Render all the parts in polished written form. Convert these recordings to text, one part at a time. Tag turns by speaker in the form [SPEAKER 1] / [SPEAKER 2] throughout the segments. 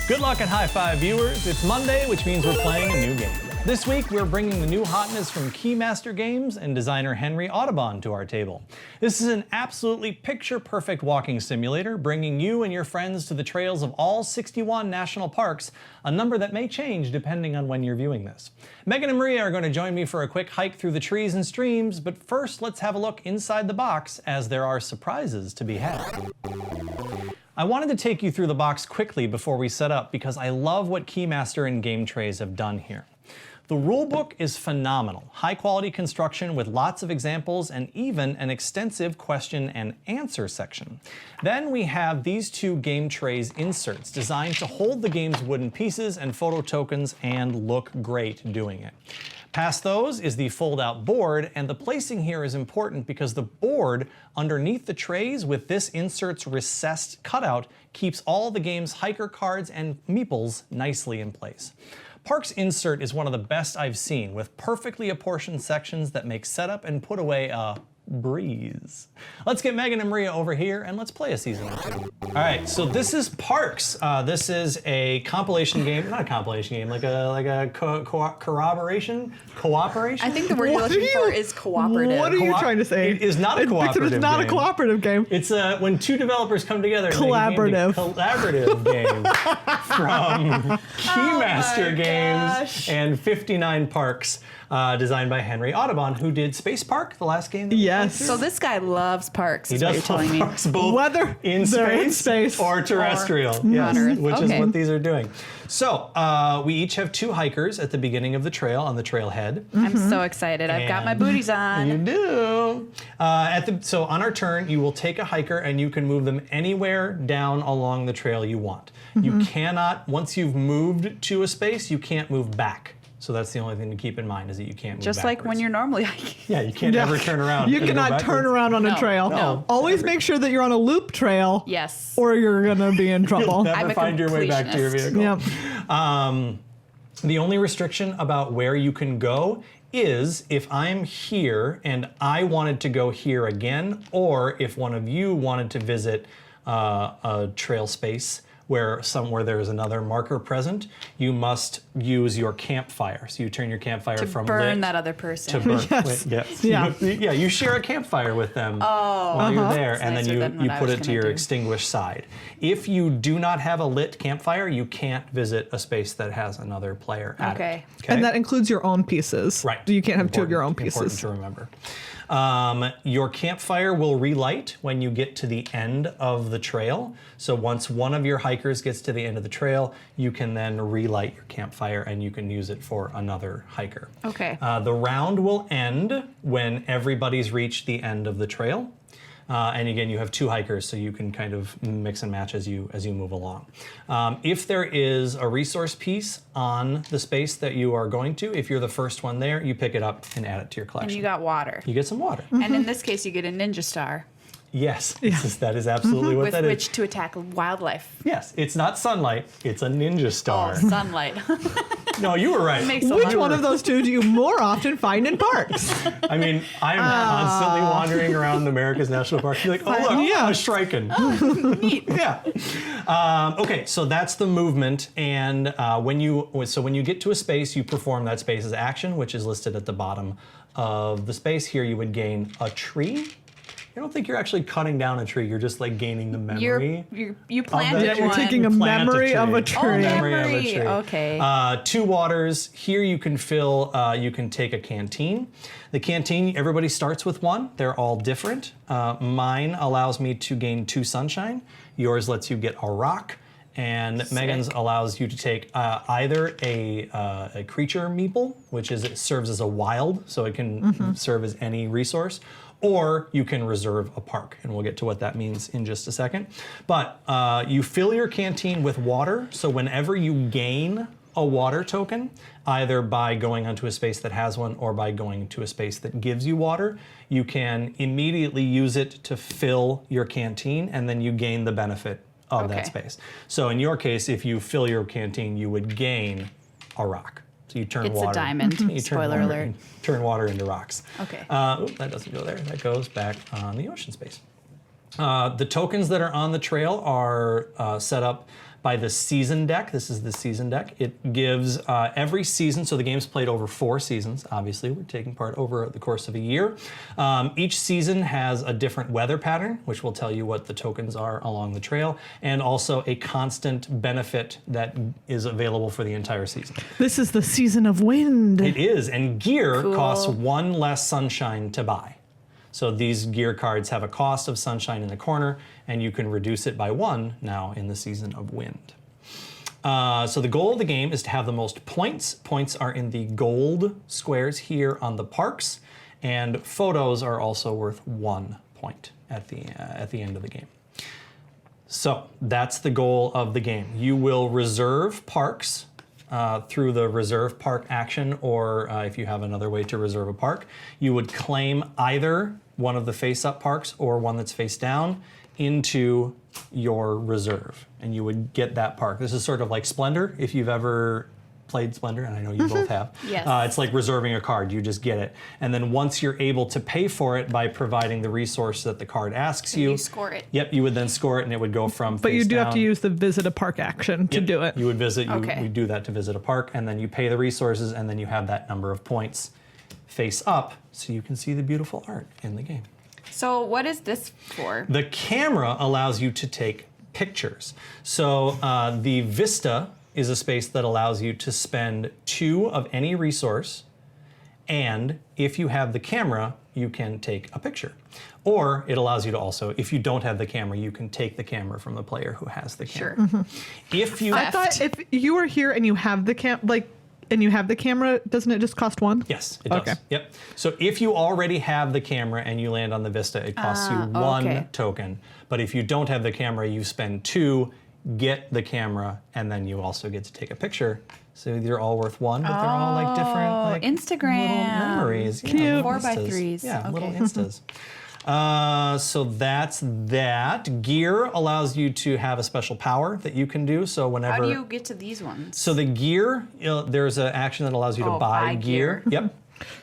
[SPEAKER 1] Good luck at High Five, viewers. It's Monday, which means we're playing a new game. This week, we're bringing the new hotness from Keymaster Games and designer Henry Audubon to our table. This is an absolutely picture-perfect walking simulator, bringing you and your friends to the trails of all 61 national parks, a number that may change depending on when you're viewing this. Megan and Maria are going to join me for a quick hike through the trees and streams, but first, let's have a look inside the box, as there are surprises to be had. I wanted to take you through the box quickly before we set up because I love what Keymaster and Game Trays have done here. The rulebook is phenomenal, high quality construction with lots of examples and even an extensive question and answer section. Then we have these two Game Trays inserts designed to hold the game's wooden pieces and photo tokens and look great doing it. Past those is the fold-out board, and the placing here is important because the board underneath the trays with this insert's recessed cutout keeps all the game's hiker cards and meeples nicely in place. Park's insert is one of the best I've seen, with perfectly apportioned sections that make setup and put away a breeze. Let's get Megan and Maria over here and let's play a season or two. All right, so this is Parks. This is a compilation game, not a compilation game, like a corroboration, cooperation.
[SPEAKER 2] I think the word you're looking for is cooperative.
[SPEAKER 3] What are you trying to say?
[SPEAKER 1] It is not a cooperative game.
[SPEAKER 3] It's not a cooperative game.
[SPEAKER 1] It's when two developers come together.
[SPEAKER 3] Collaborative.
[SPEAKER 1] Collaborative game from Keymaster Games and 59 Parks. Designed by Henry Audubon, who did Space Park, the last game that we played through.
[SPEAKER 2] So this guy loves parks.
[SPEAKER 1] He does love parks, both
[SPEAKER 3] whether
[SPEAKER 1] in space or terrestrial,
[SPEAKER 2] yes, on Earth.
[SPEAKER 1] Which is what these are doing. So we each have two hikers at the beginning of the trail on the trailhead.
[SPEAKER 2] I'm so excited. I've got my booties on.
[SPEAKER 1] You do. So on our turn, you will take a hiker and you can move them anywhere down along the trail you want. You cannot, once you've moved to a space, you can't move back. So that's the only thing to keep in mind is that you can't move
[SPEAKER 2] Just
[SPEAKER 1] backwards.
[SPEAKER 2] like when you're normally hiking.
[SPEAKER 1] Yeah, you can't ever turn around.
[SPEAKER 3] You cannot turn around on a trail.
[SPEAKER 2] No.
[SPEAKER 3] Always make sure that you're on a loop trail.
[SPEAKER 2] Yes.
[SPEAKER 3] Or you're gonna be in trouble.
[SPEAKER 1] You'll never find your way back to your vehicle.
[SPEAKER 3] Yep.
[SPEAKER 1] The only restriction about where you can go is if I'm here and I wanted to go here again, or if one of you wanted to visit a trail space where there is another marker present, you must use your campfire. So you turn your campfire from
[SPEAKER 2] burn
[SPEAKER 1] lit
[SPEAKER 2] that other person.
[SPEAKER 1] to burn.
[SPEAKER 3] Yes.
[SPEAKER 1] Yes.
[SPEAKER 3] Yeah.
[SPEAKER 1] You share a campfire with them while you're there,
[SPEAKER 2] That's
[SPEAKER 1] and
[SPEAKER 2] nicer
[SPEAKER 1] then
[SPEAKER 2] than
[SPEAKER 1] you
[SPEAKER 2] what I
[SPEAKER 1] put
[SPEAKER 2] was
[SPEAKER 1] it to
[SPEAKER 2] gonna
[SPEAKER 1] your
[SPEAKER 2] do.
[SPEAKER 1] extinguished side. If you do not have a lit campfire, you can't visit a space that has another player at it.
[SPEAKER 2] Okay.
[SPEAKER 3] And that includes your own pieces.
[SPEAKER 1] Right.
[SPEAKER 3] You can't have two of
[SPEAKER 1] Important-
[SPEAKER 3] your own
[SPEAKER 1] Important
[SPEAKER 3] pieces.
[SPEAKER 1] to remember. Your campfire will relight when you get to the end of the trail. So once one of your hikers gets to the end of the trail, you can then relight your campfire and you can use it for another hiker.
[SPEAKER 2] Okay.
[SPEAKER 1] The round will end when everybody's reached the end of the trail. And again, you have two hikers, so you can kind of mix and match as you move along. If there is a resource piece on the space that you are going to, if you're the first one there, you pick it up and add it to your collection.
[SPEAKER 2] And you got water.
[SPEAKER 1] You get some water.
[SPEAKER 2] And in this case, you get a ninja star.
[SPEAKER 1] Yes, that is absolutely what
[SPEAKER 2] With
[SPEAKER 1] that is.
[SPEAKER 2] which to attack wildlife.
[SPEAKER 1] Yes, it's not sunlight, it's a ninja star.
[SPEAKER 2] Oh, sunlight.
[SPEAKER 1] No, you were right.
[SPEAKER 2] Makes a
[SPEAKER 3] Which
[SPEAKER 2] lot
[SPEAKER 3] one of those two do you more often find in parks?
[SPEAKER 1] I mean, I'm constantly wandering around America's national parks. You're like, oh look,
[SPEAKER 3] Yeah.
[SPEAKER 1] a striking.
[SPEAKER 2] Neat.
[SPEAKER 1] Yeah. Okay, so that's the movement, and when you get to a space, you perform that space's action, which is listed at the bottom of the space. Here, you would gain a tree. I don't think you're actually cutting down a tree. You're just like gaining the memory.
[SPEAKER 2] You planted
[SPEAKER 1] that.
[SPEAKER 2] one.
[SPEAKER 3] You're taking a
[SPEAKER 1] Plant a
[SPEAKER 3] memory of a
[SPEAKER 1] tree.
[SPEAKER 3] tree.
[SPEAKER 2] Oh,
[SPEAKER 1] Memory of a
[SPEAKER 2] memory.
[SPEAKER 1] tree.
[SPEAKER 2] Okay.
[SPEAKER 1] 2 waters. Here you can fill, you can take a canteen. The canteen, everybody starts with one. They're all different. Mine allows me to gain 2 sunshine. Yours lets you get a rock. And
[SPEAKER 2] Sick.
[SPEAKER 1] Megan's allows you to take either a creature meeple, which serves as a wild, so it can serve as any resource, or you can reserve a park, and we'll get to what that means in just a second. But you fill your canteen with water, so whenever you gain a water token, either by going onto a space that has one or by going to a space that gives you water, you can immediately use it to fill your canteen, and then you gain the benefit of that space. So in your case, if you fill your canteen, you would gain a rock. So you turn water.
[SPEAKER 2] It's a diamond.
[SPEAKER 1] You turn
[SPEAKER 2] Spoiler
[SPEAKER 1] water,
[SPEAKER 2] alert.
[SPEAKER 1] Turn water into rocks.
[SPEAKER 2] Okay.
[SPEAKER 1] That doesn't go there. That goes back on the ocean space. The tokens that are on the trail are set up by the season deck. This is the season deck. It gives every season, so the game's played over 4 seasons. Obviously, we're taking part over the course of a year. Each season has a different weather pattern, which will tell you what the tokens are along the trail, and also a constant benefit that is available for the entire season.
[SPEAKER 3] This is the season of wind.
[SPEAKER 1] It is, and gear
[SPEAKER 2] Cool.
[SPEAKER 1] costs 1 less sunshine to buy. So these gear cards have a cost of sunshine in the corner, and you can reduce it by 1 now in the season of wind. So the goal of the game is to have the most points. Points are in the gold squares here on the parks, and photos are also worth 1 point at the end of the game. So that's the goal of the game. You will reserve parks through the reserve park action, or if you have another way to reserve a park, you would claim either one of the face-up parks or one that's face down into your reserve, and you would get that park. This is sort of like Splendor, if you've ever played Splendor, and I know you both have.
[SPEAKER 2] Yes.
[SPEAKER 1] It's like reserving a card. You just get it. And then once you're able to pay for it by providing the resource that the card asks you.
[SPEAKER 2] You score it.
[SPEAKER 1] Yep, you would then score it, and it would go from
[SPEAKER 3] But
[SPEAKER 1] face
[SPEAKER 3] you do
[SPEAKER 1] down.
[SPEAKER 3] have to use the visit a park action to
[SPEAKER 1] Yep,
[SPEAKER 3] do it.
[SPEAKER 1] You would visit,
[SPEAKER 2] Okay.
[SPEAKER 1] we do that to visit a park, and then you pay the resources, and then you have that number of points face up, so you can see the beautiful art in the game.
[SPEAKER 2] So what is this for?
[SPEAKER 1] The camera allows you to take pictures. So the Vista is a space that allows you to spend 2 of any resource, and if you have the camera, you can take a picture. Or it allows you to also, if you don't have the camera, you can take the camera from the player who has the camera.
[SPEAKER 2] Sure.
[SPEAKER 1] If you
[SPEAKER 3] I thought if you were here and you have the camera, doesn't it just cost 1?
[SPEAKER 1] Yes, it does.
[SPEAKER 3] Okay.
[SPEAKER 1] Yep. So if you already have the camera and you land on the Vista, it costs you 1
[SPEAKER 2] okay.
[SPEAKER 1] token. But if you don't have the camera, you spend 2, get the camera, and then you also get to take a picture. So they're all worth 1, but they're all like different, like
[SPEAKER 2] Instagram.
[SPEAKER 1] little memories.
[SPEAKER 3] Cute.
[SPEAKER 1] little
[SPEAKER 2] 4x3s.
[SPEAKER 1] instas. Yeah, little
[SPEAKER 2] Okay.
[SPEAKER 1] instas. So that's that. Gear allows you to have a special power that you can do. So whenever
[SPEAKER 2] How do you get to these ones?
[SPEAKER 1] so the gear, there's an action that allows you to
[SPEAKER 2] Oh,
[SPEAKER 1] buy
[SPEAKER 2] buy
[SPEAKER 1] gear.
[SPEAKER 2] gear.
[SPEAKER 1] Yep.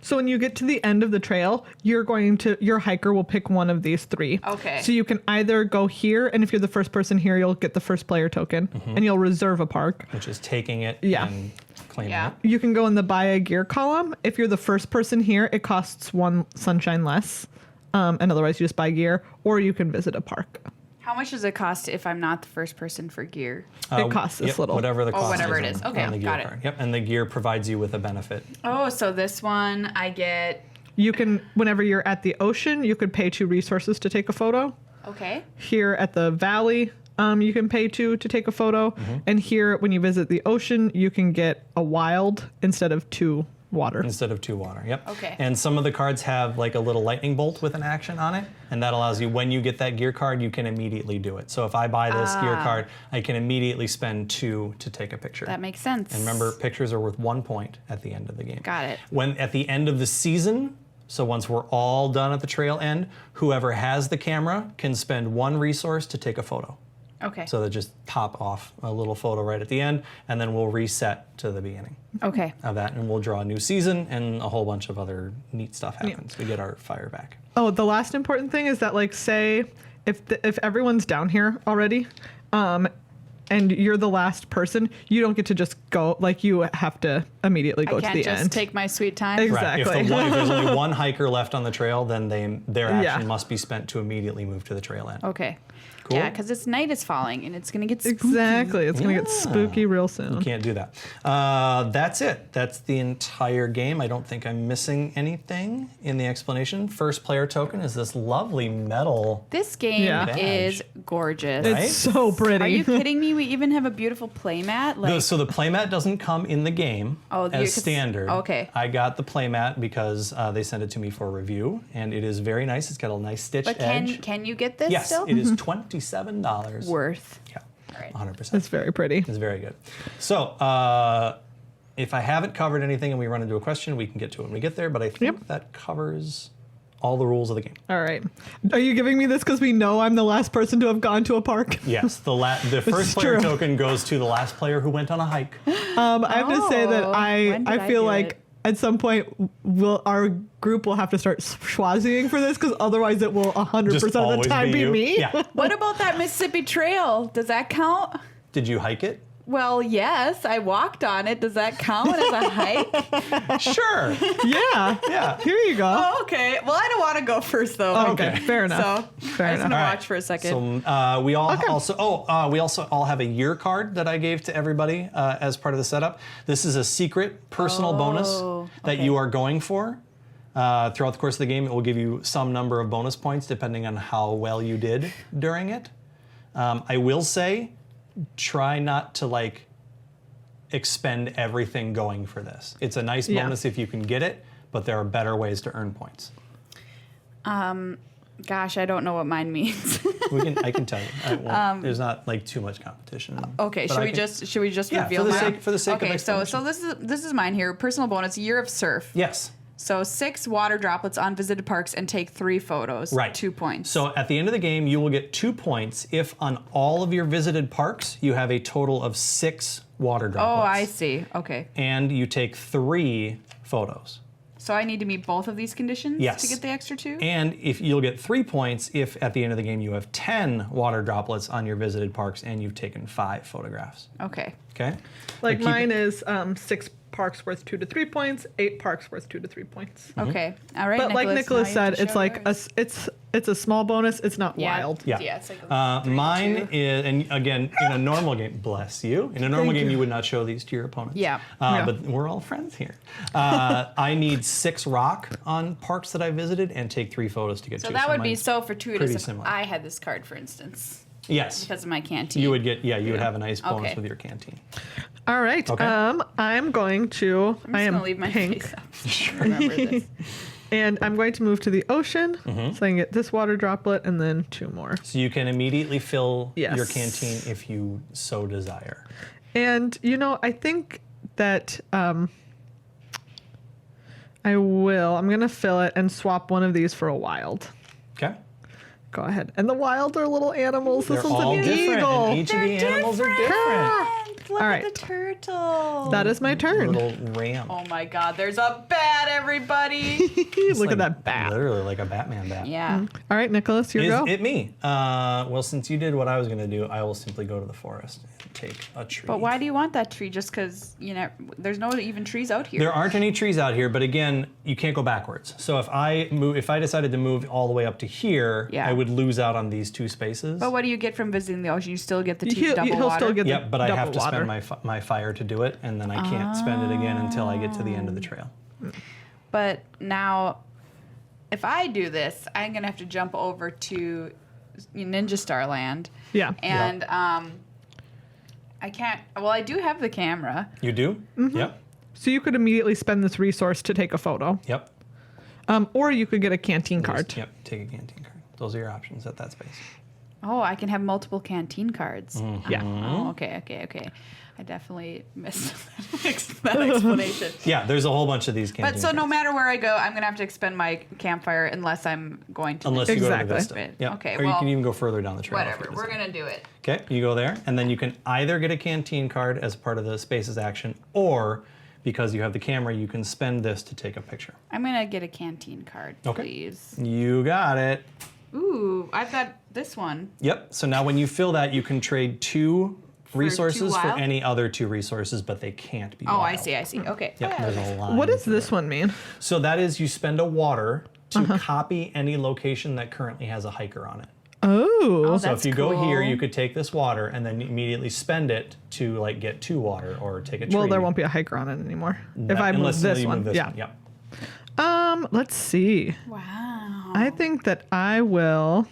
[SPEAKER 3] So when you get to the end of the trail, your hiker will pick one of these 3.
[SPEAKER 2] Okay.
[SPEAKER 3] So you can either go here, and if you're the first person here, you'll get the first player token, and you'll reserve a park.
[SPEAKER 1] Which is taking it
[SPEAKER 3] Yeah.
[SPEAKER 1] and claiming
[SPEAKER 2] Yeah.
[SPEAKER 1] it.
[SPEAKER 3] You can go in the buy a gear column. If you're the first person here, it costs 1 sunshine less, and otherwise you just buy gear, or you can visit a park.
[SPEAKER 2] How much does it cost if I'm not the first person for gear?
[SPEAKER 3] It costs this
[SPEAKER 1] Yep,
[SPEAKER 3] little.
[SPEAKER 1] whatever the cost
[SPEAKER 2] whatever
[SPEAKER 1] is
[SPEAKER 2] it is.
[SPEAKER 1] on
[SPEAKER 2] Okay,
[SPEAKER 1] the gear
[SPEAKER 2] got it.
[SPEAKER 1] card. Yep, and the gear provides you with a benefit.
[SPEAKER 2] Oh, so this one I get.
[SPEAKER 3] You can, whenever you're at the ocean, you could pay 2 resources to take a photo.
[SPEAKER 2] Okay.
[SPEAKER 3] Here at the valley, you can pay 2 to take a photo. And here, when you visit the ocean, you can get a wild instead of 2 water.
[SPEAKER 1] Instead of 2 water. Yep.
[SPEAKER 2] Okay.
[SPEAKER 1] And some of the cards have like a little lightning bolt with an action on it, and that allows you, when you get that gear card, you can immediately do it. So if I buy this gear card, I can immediately spend 2 to take a picture.
[SPEAKER 2] That makes sense.
[SPEAKER 1] And remember, pictures are worth 1 point at the end of the game.
[SPEAKER 2] Got it.
[SPEAKER 1] When at the end of the season, so once we're all done at the trail end, whoever has the camera can spend 1 resource to take a photo.
[SPEAKER 2] Okay.
[SPEAKER 1] So they just pop off a little photo right at the end, and then we'll reset to the beginning
[SPEAKER 2] Okay.
[SPEAKER 1] of that, and we'll draw a new season, and a whole bunch of other neat stuff happens. We get our fire back.
[SPEAKER 3] Oh, the last important thing is that, like, say if everyone's down here already, and you're the last person, you don't get to just go. Like, you have to immediately go
[SPEAKER 2] I
[SPEAKER 3] to
[SPEAKER 2] can't
[SPEAKER 3] the
[SPEAKER 2] just
[SPEAKER 3] end.
[SPEAKER 2] take my sweet time.
[SPEAKER 3] Exactly.
[SPEAKER 1] Right. If there's only 1 hiker left on the trail, then their action
[SPEAKER 3] Yeah.
[SPEAKER 1] must be spent to immediately move to the trail end.
[SPEAKER 2] Okay.
[SPEAKER 1] Cool.
[SPEAKER 2] Yeah, because it's night is falling and it's gonna get spooky.
[SPEAKER 3] Exactly. It's gonna get
[SPEAKER 1] Yeah.
[SPEAKER 3] spooky real soon.
[SPEAKER 1] You can't do that. That's it. That's the entire game. I don't think I'm missing anything in the explanation. First player token is this lovely metal.
[SPEAKER 2] This game
[SPEAKER 3] Yeah.
[SPEAKER 2] is gorgeous.
[SPEAKER 3] It's
[SPEAKER 1] Right?
[SPEAKER 3] so pretty.
[SPEAKER 2] Are you kidding me? We even have a beautiful playmat. Like,
[SPEAKER 1] So the playmat doesn't come in the game
[SPEAKER 2] Oh,
[SPEAKER 1] as standard.
[SPEAKER 2] okay.
[SPEAKER 1] I got the playmat because they sent it to me for review, and it is very nice. It's got a nice stitched
[SPEAKER 2] but
[SPEAKER 1] edge.
[SPEAKER 2] can you get this
[SPEAKER 1] Yes,
[SPEAKER 2] still?
[SPEAKER 1] it is $27.
[SPEAKER 2] Worth.
[SPEAKER 1] Yeah,
[SPEAKER 2] All right.
[SPEAKER 1] 100%.
[SPEAKER 3] It's very pretty.
[SPEAKER 1] It's very good. So, if I haven't covered anything and we run into a question, we can get to it when we get there, but I think that covers all the rules of the game.
[SPEAKER 3] All right. Are you giving me this because we know I'm the last person to have gone to a park?
[SPEAKER 1] Yes, the first
[SPEAKER 3] is
[SPEAKER 1] player
[SPEAKER 3] true.
[SPEAKER 1] token goes to the last player who went on a hike.
[SPEAKER 3] I have to say that
[SPEAKER 2] Oh, when did
[SPEAKER 3] I feel
[SPEAKER 2] do
[SPEAKER 3] like
[SPEAKER 2] it?
[SPEAKER 3] at some point our group will have to start schwazzing for this because otherwise it will 100%
[SPEAKER 1] Just
[SPEAKER 3] of the
[SPEAKER 1] always
[SPEAKER 3] time be
[SPEAKER 1] you.
[SPEAKER 3] me.
[SPEAKER 1] Yeah.
[SPEAKER 2] What about that Mississippi Trail? Does that count?
[SPEAKER 1] Did you hike it?
[SPEAKER 2] Well, yes, I walked on it. Does that count as a hike?
[SPEAKER 1] Sure.
[SPEAKER 3] Yeah.
[SPEAKER 1] Yeah.
[SPEAKER 3] Here you go.
[SPEAKER 2] Oh, okay. Well, I don't want to go first, though.
[SPEAKER 3] Okay. Fair enough.
[SPEAKER 2] So
[SPEAKER 3] Fair
[SPEAKER 2] I just
[SPEAKER 3] enough.
[SPEAKER 2] want to
[SPEAKER 1] All right.
[SPEAKER 2] watch for a second.
[SPEAKER 1] So we all we also all have a year card that I gave to everybody as part of the setup. This is a secret personal bonus that
[SPEAKER 2] okay.
[SPEAKER 1] you are going for. Throughout the course of the game, it will give you some number of bonus points depending on how well you did during it. I will say, try not to like expend everything going for this. It's a nice bonus if you can get it, but there are better ways to earn points.
[SPEAKER 2] Gosh, I don't know what mine means.
[SPEAKER 1] I can tell you. There's not like too much competition.
[SPEAKER 2] Okay,
[SPEAKER 1] But
[SPEAKER 2] should we just
[SPEAKER 1] Yeah,
[SPEAKER 2] reveal
[SPEAKER 1] for the
[SPEAKER 2] mine?
[SPEAKER 1] sake- for the sake of
[SPEAKER 2] okay, so
[SPEAKER 1] explanation.
[SPEAKER 2] this is mine here. Personal bonus: Year of Surf.
[SPEAKER 1] Yes.
[SPEAKER 2] So 6 water droplets on visited parks and take 3 photos.
[SPEAKER 1] Right.
[SPEAKER 2] 2 points.
[SPEAKER 1] So at the end of the game, you will get 2 points if on all of your visited parks you have a total of 6 water droplets.
[SPEAKER 2] Oh, I see. Okay.
[SPEAKER 1] And you take 3 photos.
[SPEAKER 2] So I need to meet both of these conditions
[SPEAKER 1] Yes.
[SPEAKER 2] to get the extra 2?
[SPEAKER 1] And if you'll get 3 points if at the end of the game you have 10 water droplets on your visited parks and you've taken 5 photographs.
[SPEAKER 2] Okay.
[SPEAKER 1] Okay?
[SPEAKER 3] Like
[SPEAKER 1] But keep
[SPEAKER 3] mine
[SPEAKER 1] it-
[SPEAKER 3] is 6 parks worth 2 to 3 points, 8 parks worth 2 to 3 points.
[SPEAKER 2] Okay. All right.
[SPEAKER 3] But like Nicholas
[SPEAKER 2] now you have
[SPEAKER 3] said,
[SPEAKER 2] to
[SPEAKER 3] it's
[SPEAKER 2] show
[SPEAKER 3] like
[SPEAKER 2] yours.
[SPEAKER 3] it's a small bonus. It's not
[SPEAKER 2] Yeah.
[SPEAKER 3] wild.
[SPEAKER 1] Yeah.
[SPEAKER 2] Yeah, it's like a 3
[SPEAKER 1] Mine
[SPEAKER 2] 2.
[SPEAKER 1] is, and again, in a normal game, bless you. In a normal
[SPEAKER 3] Thank
[SPEAKER 1] game,
[SPEAKER 3] you.
[SPEAKER 1] you would not show these to your opponents.
[SPEAKER 2] Yeah.
[SPEAKER 3] Yeah.
[SPEAKER 1] But we're all friends here. I need 6 rock on parks that I visited and take 3 photos to get
[SPEAKER 2] So
[SPEAKER 1] 2.
[SPEAKER 2] that would be
[SPEAKER 1] mine's
[SPEAKER 2] so fortuitous
[SPEAKER 1] pretty
[SPEAKER 2] if
[SPEAKER 1] similar.
[SPEAKER 2] I had this card, for instance,
[SPEAKER 1] Yes.
[SPEAKER 2] because of my canteen.
[SPEAKER 1] You would get, you would have a nice bonus
[SPEAKER 2] Okay.
[SPEAKER 1] with your canteen.
[SPEAKER 3] All right.
[SPEAKER 1] Okay.
[SPEAKER 3] I'm going to.
[SPEAKER 2] I'm
[SPEAKER 3] I
[SPEAKER 2] just
[SPEAKER 3] am
[SPEAKER 2] gonna leave my
[SPEAKER 3] pink,
[SPEAKER 2] face up. Remember this.
[SPEAKER 3] and I'm going to move to the ocean,
[SPEAKER 1] Mm-hmm.
[SPEAKER 3] so I can get this water droplet and then 2 more.
[SPEAKER 1] So you can immediately fill
[SPEAKER 3] Yes.
[SPEAKER 1] your canteen if you so desire.
[SPEAKER 3] And I think that I will. I'm gonna fill it and swap one of these for a wild.
[SPEAKER 1] Okay?
[SPEAKER 3] Go ahead. And the wild are little animals. This
[SPEAKER 1] They're
[SPEAKER 3] one's
[SPEAKER 1] all
[SPEAKER 3] an
[SPEAKER 1] different,
[SPEAKER 3] eagle.
[SPEAKER 1] and each of the animals are different.
[SPEAKER 2] Look
[SPEAKER 3] All
[SPEAKER 2] at
[SPEAKER 3] right.
[SPEAKER 2] the turtle.
[SPEAKER 3] That is my turn.
[SPEAKER 1] Little ram.
[SPEAKER 2] Oh my God! There's a bat, everybody.
[SPEAKER 1] It's
[SPEAKER 3] Look
[SPEAKER 1] like
[SPEAKER 3] at that bat.
[SPEAKER 1] Literally like a Batman bat.
[SPEAKER 2] Yeah.
[SPEAKER 3] All right, Nicholas, your
[SPEAKER 1] Is
[SPEAKER 3] go.
[SPEAKER 1] it me? Well, since you did what I was going to do, I will simply go to the forest and take a tree.
[SPEAKER 2] But why do you want that tree? Just because there's no even trees out here.
[SPEAKER 1] There aren't any trees out here, but again, you can't go backwards. So if I decided to move all the way up to here,
[SPEAKER 2] Yeah.
[SPEAKER 1] I would lose out on these 2 spaces.
[SPEAKER 2] But what do you get from visiting the ocean? You still get the
[SPEAKER 3] He'll
[SPEAKER 2] double water.
[SPEAKER 3] still get the
[SPEAKER 1] Yep, but I have
[SPEAKER 3] double
[SPEAKER 1] to
[SPEAKER 3] water.
[SPEAKER 1] spend my fire to do it, and then I can't spend it again until I get to the end of the trail.
[SPEAKER 2] But now, if I do this, I'm gonna have to jump over to Ninja Star Land.
[SPEAKER 3] Yeah.
[SPEAKER 2] And I can't. Well, I do have the camera.
[SPEAKER 1] You do?
[SPEAKER 3] Mm-hmm.
[SPEAKER 1] Yep.
[SPEAKER 3] So you could immediately spend this resource to take a photo,
[SPEAKER 1] Yep.
[SPEAKER 3] or you could get a canteen card.
[SPEAKER 1] Just, yep. Take a canteen card. Those are your options at that space.
[SPEAKER 2] Oh, I can have multiple canteen cards.
[SPEAKER 3] Yeah.
[SPEAKER 2] Oh, okay. I definitely missed that explanation.
[SPEAKER 1] Yeah, there's a whole bunch of these canteen
[SPEAKER 2] But so no
[SPEAKER 1] cards.
[SPEAKER 2] matter where I go, I'm gonna have to expend my campfire unless I'm going to.
[SPEAKER 1] Unless you go to the
[SPEAKER 3] Exactly.
[SPEAKER 1] Vista.
[SPEAKER 2] Right.
[SPEAKER 1] Yep.
[SPEAKER 2] Okay,
[SPEAKER 1] Or you
[SPEAKER 2] well,
[SPEAKER 1] can even go further down the trail. if you
[SPEAKER 2] Whatever. We're
[SPEAKER 1] decide.
[SPEAKER 2] gonna do it.
[SPEAKER 1] Okay, you go there, and then you can either get a canteen card as part of the Spaces action, or because you have the camera, you can spend this to take a picture.
[SPEAKER 2] I'm gonna get a canteen card,
[SPEAKER 1] Okay.
[SPEAKER 2] please.
[SPEAKER 1] You got it.
[SPEAKER 2] Ooh, I've got this one.
[SPEAKER 1] Yep, so now when you fill that, you can trade 2 resources for
[SPEAKER 2] wild?
[SPEAKER 1] any other 2 resources, but they can't be
[SPEAKER 2] Oh,
[SPEAKER 1] wild.
[SPEAKER 2] I see. Okay.
[SPEAKER 1] Yep, there's a line.
[SPEAKER 3] What does
[SPEAKER 1] for
[SPEAKER 3] this
[SPEAKER 1] it.
[SPEAKER 3] one mean?
[SPEAKER 1] So that is you spend a water to copy any location that currently has a hiker on it.
[SPEAKER 3] Oh.
[SPEAKER 1] So
[SPEAKER 2] That's
[SPEAKER 1] if you go here,
[SPEAKER 2] cool.
[SPEAKER 1] you could take this water and then immediately spend it to like get 2 water or take a tree.
[SPEAKER 3] Well, there won't be a hiker on it anymore if I move
[SPEAKER 1] Unless
[SPEAKER 3] this
[SPEAKER 1] you
[SPEAKER 3] one.
[SPEAKER 1] move this
[SPEAKER 3] Yeah.
[SPEAKER 1] one. Yep.
[SPEAKER 3] Let's see.
[SPEAKER 2] Wow.
[SPEAKER 3] I think that I will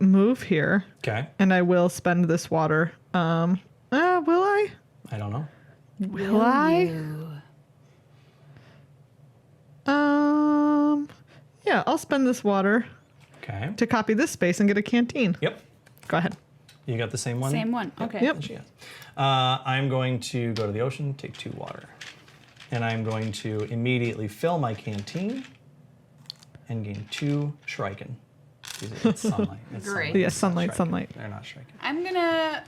[SPEAKER 3] move here
[SPEAKER 1] Okay.
[SPEAKER 3] and I will spend this water. Will I?
[SPEAKER 1] I don't know.
[SPEAKER 3] Will I? Yeah, I'll spend this water
[SPEAKER 1] Okay.
[SPEAKER 3] to copy this space and get a canteen.
[SPEAKER 1] Yep.
[SPEAKER 3] Go ahead.
[SPEAKER 1] You got the same one?
[SPEAKER 2] Same one. Okay.
[SPEAKER 3] Yep.
[SPEAKER 1] that she has. I'm going to go to the ocean, take 2 water. And I'm going to immediately fill my canteen and gain 2 Shuriken. It's sunlight. It's
[SPEAKER 2] Great.
[SPEAKER 1] sunlight.
[SPEAKER 3] Yeah,
[SPEAKER 1] It's not
[SPEAKER 3] sunlight,
[SPEAKER 1] Shuriken.
[SPEAKER 3] sunlight.
[SPEAKER 1] They're not Shuriken.
[SPEAKER 2] I'm gonna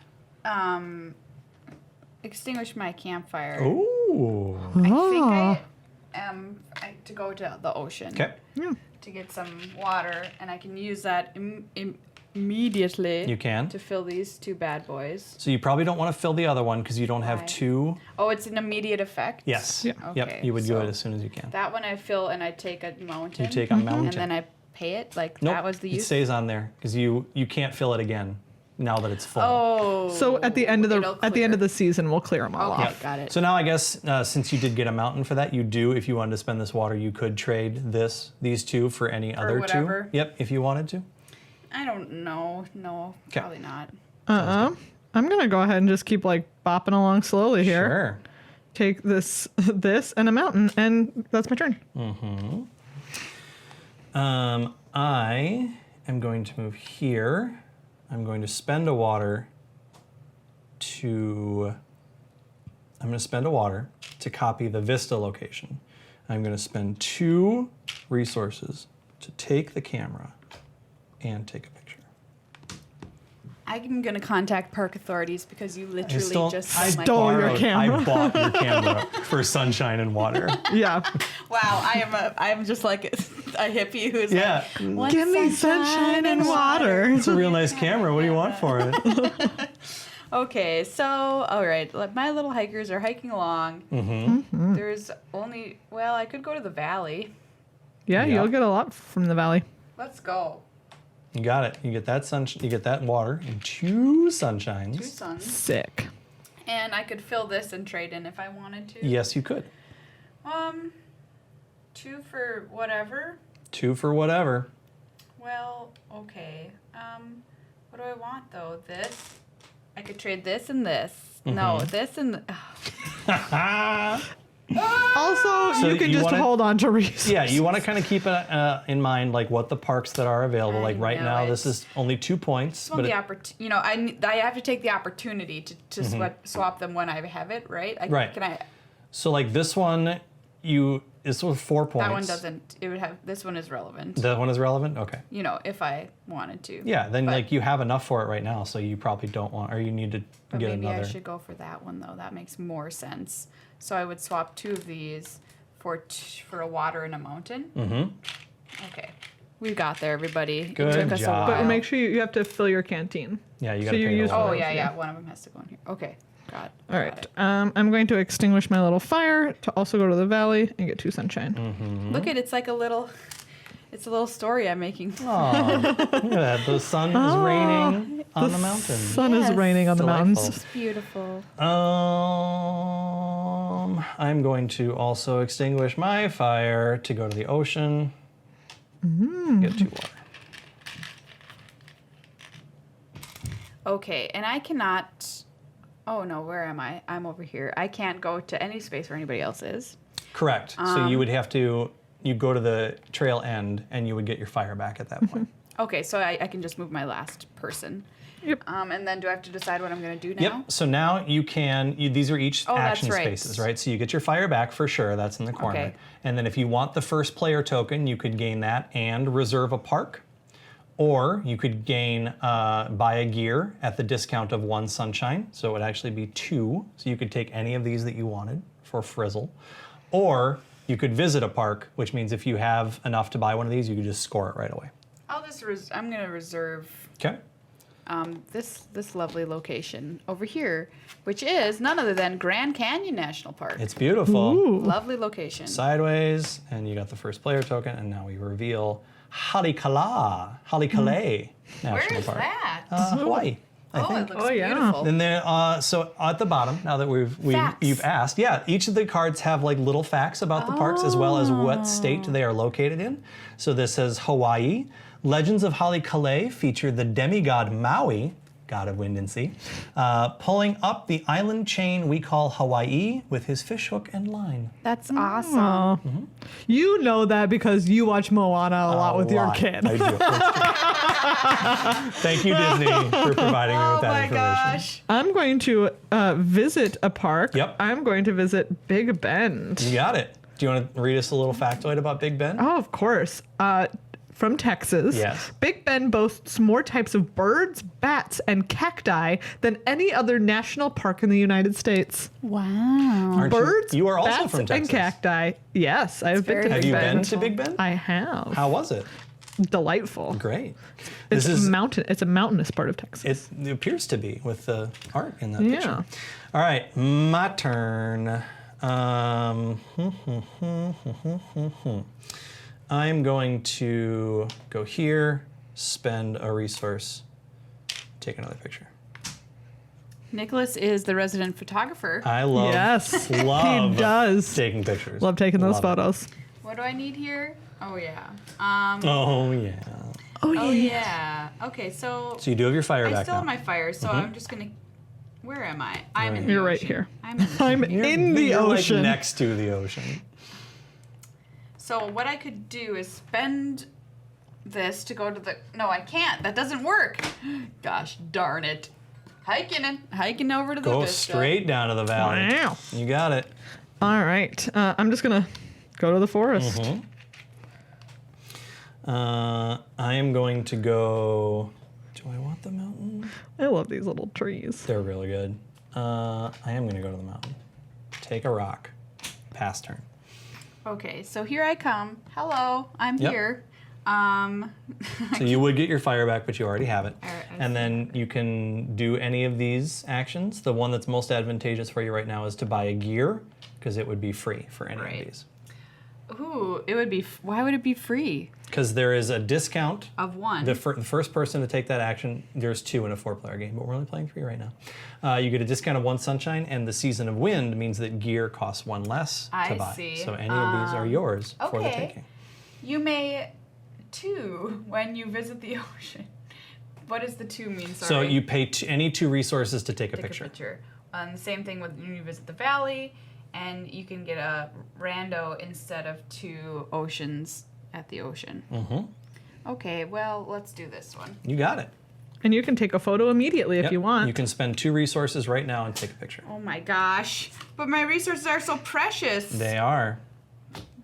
[SPEAKER 2] extinguish my campfire.
[SPEAKER 1] Ooh.
[SPEAKER 2] I think I am to go to the ocean.
[SPEAKER 1] Okay.
[SPEAKER 3] Yeah.
[SPEAKER 2] To get some water, and I can use that immediately.
[SPEAKER 1] You can.
[SPEAKER 2] To fill these two bad boys.
[SPEAKER 1] So you probably don't want to fill the other one because you don't have
[SPEAKER 2] Why?
[SPEAKER 1] two.
[SPEAKER 2] Oh, it's an immediate effect?
[SPEAKER 1] Yes.
[SPEAKER 3] Yeah.
[SPEAKER 1] Yep.
[SPEAKER 2] Okay,
[SPEAKER 1] You would do
[SPEAKER 2] so
[SPEAKER 1] it as soon as you can.
[SPEAKER 2] That one I fill and I take a mountain.
[SPEAKER 1] You take a mountain.
[SPEAKER 2] And then I pay it? Like
[SPEAKER 1] Nope.
[SPEAKER 2] that was the
[SPEAKER 1] It
[SPEAKER 2] use?
[SPEAKER 1] stays on there because you can't fill it again now that it's full.
[SPEAKER 2] Oh.
[SPEAKER 3] So at the end of the season, we'll clear them all
[SPEAKER 2] Okay.
[SPEAKER 3] off.
[SPEAKER 2] Got it.
[SPEAKER 1] So now I guess since you did get a mountain for that, you do, if you wanted to spend this water, you could trade these two for any other
[SPEAKER 2] whatever.
[SPEAKER 1] two. Yep, if you wanted to.
[SPEAKER 2] I don't know. No,
[SPEAKER 1] 'Kay.
[SPEAKER 2] probably not.
[SPEAKER 3] I'm gonna go ahead and just keep like bopping along slowly here.
[SPEAKER 1] Sure.
[SPEAKER 3] Take this and a mountain, and that's my turn.
[SPEAKER 1] I am going to move here. I'm going to spend a water to copy the Vista location. I'm going to spend 2 resources to take the camera and take a picture.
[SPEAKER 2] I'm going to contact park authorities because you literally just
[SPEAKER 1] I
[SPEAKER 2] stole my
[SPEAKER 3] stole your
[SPEAKER 2] camera.
[SPEAKER 3] camera.
[SPEAKER 1] I bought your camera for sunshine and water.
[SPEAKER 3] Yeah.
[SPEAKER 2] Wow, I'm just like a hippie who's
[SPEAKER 1] Yeah.
[SPEAKER 2] like, "What's
[SPEAKER 3] Give me sunshine and water.
[SPEAKER 1] It's a real nice camera. What do you want for it?
[SPEAKER 2] Okay, so, all right, my little hikers are hiking along.
[SPEAKER 1] Mm-hmm.
[SPEAKER 2] There's only, well, I could go to the valley.
[SPEAKER 3] Yeah,
[SPEAKER 1] Yeah.
[SPEAKER 3] you'll get a lot from the valley.
[SPEAKER 2] Let's go.
[SPEAKER 1] You got it. You get that you get that water and 2 sunshines.
[SPEAKER 2] 2 suns.
[SPEAKER 3] Sick.
[SPEAKER 2] And I could fill this and trade in if I wanted to.
[SPEAKER 1] Yes, you could.
[SPEAKER 2] 2 for whatever.
[SPEAKER 1] 2 for whatever.
[SPEAKER 2] Well, okay. What do I want though? This. I could trade this and this. No, this and.
[SPEAKER 3] Also,
[SPEAKER 1] So
[SPEAKER 3] you can
[SPEAKER 1] you
[SPEAKER 3] just
[SPEAKER 1] wanna-
[SPEAKER 3] hold on to resources.
[SPEAKER 1] Yeah, you want to kind of keep in mind like what the parks that are available.
[SPEAKER 2] I
[SPEAKER 1] Like right
[SPEAKER 2] know
[SPEAKER 1] now,
[SPEAKER 2] it.
[SPEAKER 1] this is only 2 points.
[SPEAKER 2] Well,
[SPEAKER 1] But
[SPEAKER 2] I have to take the opportunity to swap them when I have it, right?
[SPEAKER 1] Right.
[SPEAKER 2] Can I?
[SPEAKER 1] so like this one, this was 4 points.
[SPEAKER 2] That one doesn't. It would have. This one is relevant.
[SPEAKER 1] That one is relevant. Okay.
[SPEAKER 2] If I wanted to.
[SPEAKER 1] Yeah, then
[SPEAKER 2] But-
[SPEAKER 1] like you have enough for it right now, so you probably don't want, or you need to
[SPEAKER 2] But
[SPEAKER 1] get
[SPEAKER 2] maybe
[SPEAKER 1] another.
[SPEAKER 2] I should go for that one though. That makes more sense. So I would swap 2 of these for a water and a mountain.
[SPEAKER 1] Mm-hmm.
[SPEAKER 2] Okay, we got there, everybody.
[SPEAKER 1] Good
[SPEAKER 2] It took us
[SPEAKER 1] job.
[SPEAKER 2] a
[SPEAKER 3] But
[SPEAKER 2] while.
[SPEAKER 3] make sure you have to fill your canteen.
[SPEAKER 1] Yeah, you
[SPEAKER 3] So
[SPEAKER 1] got to
[SPEAKER 3] you
[SPEAKER 1] pay
[SPEAKER 3] use-
[SPEAKER 1] the water.
[SPEAKER 2] Oh yeah,
[SPEAKER 3] Yeah.
[SPEAKER 2] yeah. One of them has to go in here. Okay, got.
[SPEAKER 3] All right. I'm going to extinguish my little fire to also go to the valley and get 2 sunshine.
[SPEAKER 1] Mm-hmm.
[SPEAKER 2] Look it's like a little. It's a little story I'm making.
[SPEAKER 1] Oh, look at that. The sun is raining on the mountain.
[SPEAKER 3] Sun is
[SPEAKER 2] Yes.
[SPEAKER 3] raining on the
[SPEAKER 1] Delightful.
[SPEAKER 3] mountains.
[SPEAKER 2] It's beautiful.
[SPEAKER 1] I'm going to also extinguish my fire to go to the ocean. Get 2 water.
[SPEAKER 2] Okay, and I cannot. Oh no, where am I? I'm over here. I can't go to any space where anybody else is.
[SPEAKER 1] Correct. So you would have to, you go to the trail end and you would get your fire back at that point.
[SPEAKER 2] Okay, so I can just move my last person.
[SPEAKER 3] Yep.
[SPEAKER 2] And then do I have to decide what I'm going to do now?
[SPEAKER 1] Yep. So now you can, these are each
[SPEAKER 2] Oh, that's
[SPEAKER 1] action
[SPEAKER 2] right.
[SPEAKER 1] spaces, right? So you get your fire back for sure. That's in the corner.
[SPEAKER 2] Okay.
[SPEAKER 1] And then if you want the first player token, you could gain that and reserve a park. Or you could gain, buy a gear at the discount of 1 sunshine. So it would actually be 2. So you could take any of these that you wanted for frizzle. Or you could visit a park, which means if you have enough to buy one of these, you could just score it right away.
[SPEAKER 2] I'll just I'm going to reserve
[SPEAKER 1] Okay.
[SPEAKER 2] this lovely location over here, which is none other than Grand Canyon National Park.
[SPEAKER 1] It's beautiful.
[SPEAKER 3] Ooh.
[SPEAKER 2] Lovely location.
[SPEAKER 1] Sideways, and you got the first player token, and now we reveal Haleakala National
[SPEAKER 2] Where is
[SPEAKER 1] Park.
[SPEAKER 2] that?
[SPEAKER 1] Hawaii, I
[SPEAKER 2] Oh,
[SPEAKER 1] think.
[SPEAKER 2] it looks
[SPEAKER 3] Oh, yeah.
[SPEAKER 2] beautiful.
[SPEAKER 1] And then, so at the bottom, now that
[SPEAKER 2] Facts.
[SPEAKER 1] you've asked, yeah, each of the cards have like little facts about the parks as well as what state they are located in. So this says Hawaii. Legends of Haleakala feature the demigod Maui, god of wind and sea, pulling up the island chain we call Hawaii with his fishhook and line.
[SPEAKER 2] That's awesome.
[SPEAKER 3] Oh. You know that because you watch Moana a lot with your
[SPEAKER 1] lot.
[SPEAKER 3] kid.
[SPEAKER 1] I do. Thank you, Disney, for providing me with
[SPEAKER 2] Oh
[SPEAKER 1] that
[SPEAKER 2] my
[SPEAKER 1] information.
[SPEAKER 2] gosh.
[SPEAKER 3] I'm going to visit a park.
[SPEAKER 1] Yep.
[SPEAKER 3] I'm going to visit Big Bend.
[SPEAKER 1] You got it. Do you want to read us a little factoid about Big Ben?
[SPEAKER 3] Oh, of course. from Texas.
[SPEAKER 1] Yes.
[SPEAKER 3] Big Bend boasts more types of birds, bats, and cacti than any other national park in the United States.
[SPEAKER 2] Wow.
[SPEAKER 1] Aren't
[SPEAKER 3] Birds,
[SPEAKER 1] you are also
[SPEAKER 3] bats,
[SPEAKER 1] from Texas.
[SPEAKER 3] and cacti. Yes, I have been to
[SPEAKER 2] very
[SPEAKER 1] Have
[SPEAKER 3] Big
[SPEAKER 1] you
[SPEAKER 3] Bend.
[SPEAKER 1] been to Big Bend?
[SPEAKER 3] I have.
[SPEAKER 1] How was it?
[SPEAKER 3] Delightful.
[SPEAKER 1] Great.
[SPEAKER 3] It's
[SPEAKER 1] This is
[SPEAKER 3] mountain. It's a mountainous part of Texas.
[SPEAKER 1] it appears to be with the art in that
[SPEAKER 3] Yeah.
[SPEAKER 1] picture. All right, my turn. I'm going to go here, spend a resource, take another picture.
[SPEAKER 2] Nicholas is the resident photographer.
[SPEAKER 1] I love,
[SPEAKER 3] Yes,
[SPEAKER 1] love
[SPEAKER 3] he does.
[SPEAKER 1] taking pictures.
[SPEAKER 3] Love taking those
[SPEAKER 1] Love it.
[SPEAKER 3] photos.
[SPEAKER 2] What do I need here? Oh yeah.
[SPEAKER 1] Oh yeah.
[SPEAKER 2] Oh yeah. Okay, so
[SPEAKER 1] So you do have your fire
[SPEAKER 2] I
[SPEAKER 1] back
[SPEAKER 2] still
[SPEAKER 1] now.
[SPEAKER 2] have my fire, so I'm just gonna. Where am I? I'm in the
[SPEAKER 3] You're right
[SPEAKER 2] ocean.
[SPEAKER 3] here.
[SPEAKER 2] I'm in the
[SPEAKER 3] I'm
[SPEAKER 1] You're-
[SPEAKER 3] in the
[SPEAKER 1] you're
[SPEAKER 3] ocean.
[SPEAKER 1] Like next to the ocean.
[SPEAKER 2] So what I could do is spend this to go to the. No, I can't. That doesn't work. Gosh darn it! Hiking over to the
[SPEAKER 1] Go
[SPEAKER 2] Vista.
[SPEAKER 1] straight down to the valley.
[SPEAKER 3] Wow.
[SPEAKER 1] You got it.
[SPEAKER 3] All right. I'm just gonna go to the forest.
[SPEAKER 1] I am going to go. Do I want the mountain?
[SPEAKER 3] I love these little trees.
[SPEAKER 1] They're really good. I am going to go to the mountain. Take a rock. Pass turn.
[SPEAKER 2] Okay, so here I come. Hello, I'm
[SPEAKER 1] Yep.
[SPEAKER 2] here.
[SPEAKER 1] So you would get your fire back, but you already have it.
[SPEAKER 2] I
[SPEAKER 1] And then you can do any of these actions. The one that's most advantageous for you right now is to buy a gear, because it would be free for any
[SPEAKER 2] Right.
[SPEAKER 1] of these.
[SPEAKER 2] Ooh, it would be. Why would it be free?
[SPEAKER 1] Because there is a discount.
[SPEAKER 2] Of one.
[SPEAKER 1] The first person to take that action, there's 2 in a 4-player game, but we're only playing 3 right now. You get a discount of 1 sunshine, and the Season of Wind means that gear costs 1 less to
[SPEAKER 2] I
[SPEAKER 1] buy.
[SPEAKER 2] see.
[SPEAKER 1] So any of these are yours for the
[SPEAKER 2] okay.
[SPEAKER 1] taking.
[SPEAKER 2] You may 2 when you visit the ocean. What does the 2 mean? Sorry.
[SPEAKER 1] So you pay any 2 resources to take a
[SPEAKER 2] Take
[SPEAKER 1] picture.
[SPEAKER 2] a picture. Same thing with when you visit the valley, and you can get a rando instead of 2 oceans at the ocean.
[SPEAKER 1] Mm-hmm.
[SPEAKER 2] Okay, well, let's do this one.
[SPEAKER 1] You got it.
[SPEAKER 3] And you can take a photo immediately if
[SPEAKER 1] Yep.
[SPEAKER 3] you want.
[SPEAKER 1] You can spend 2 resources right now and take a picture.
[SPEAKER 2] Oh my gosh. But my resources are so precious.
[SPEAKER 1] They are.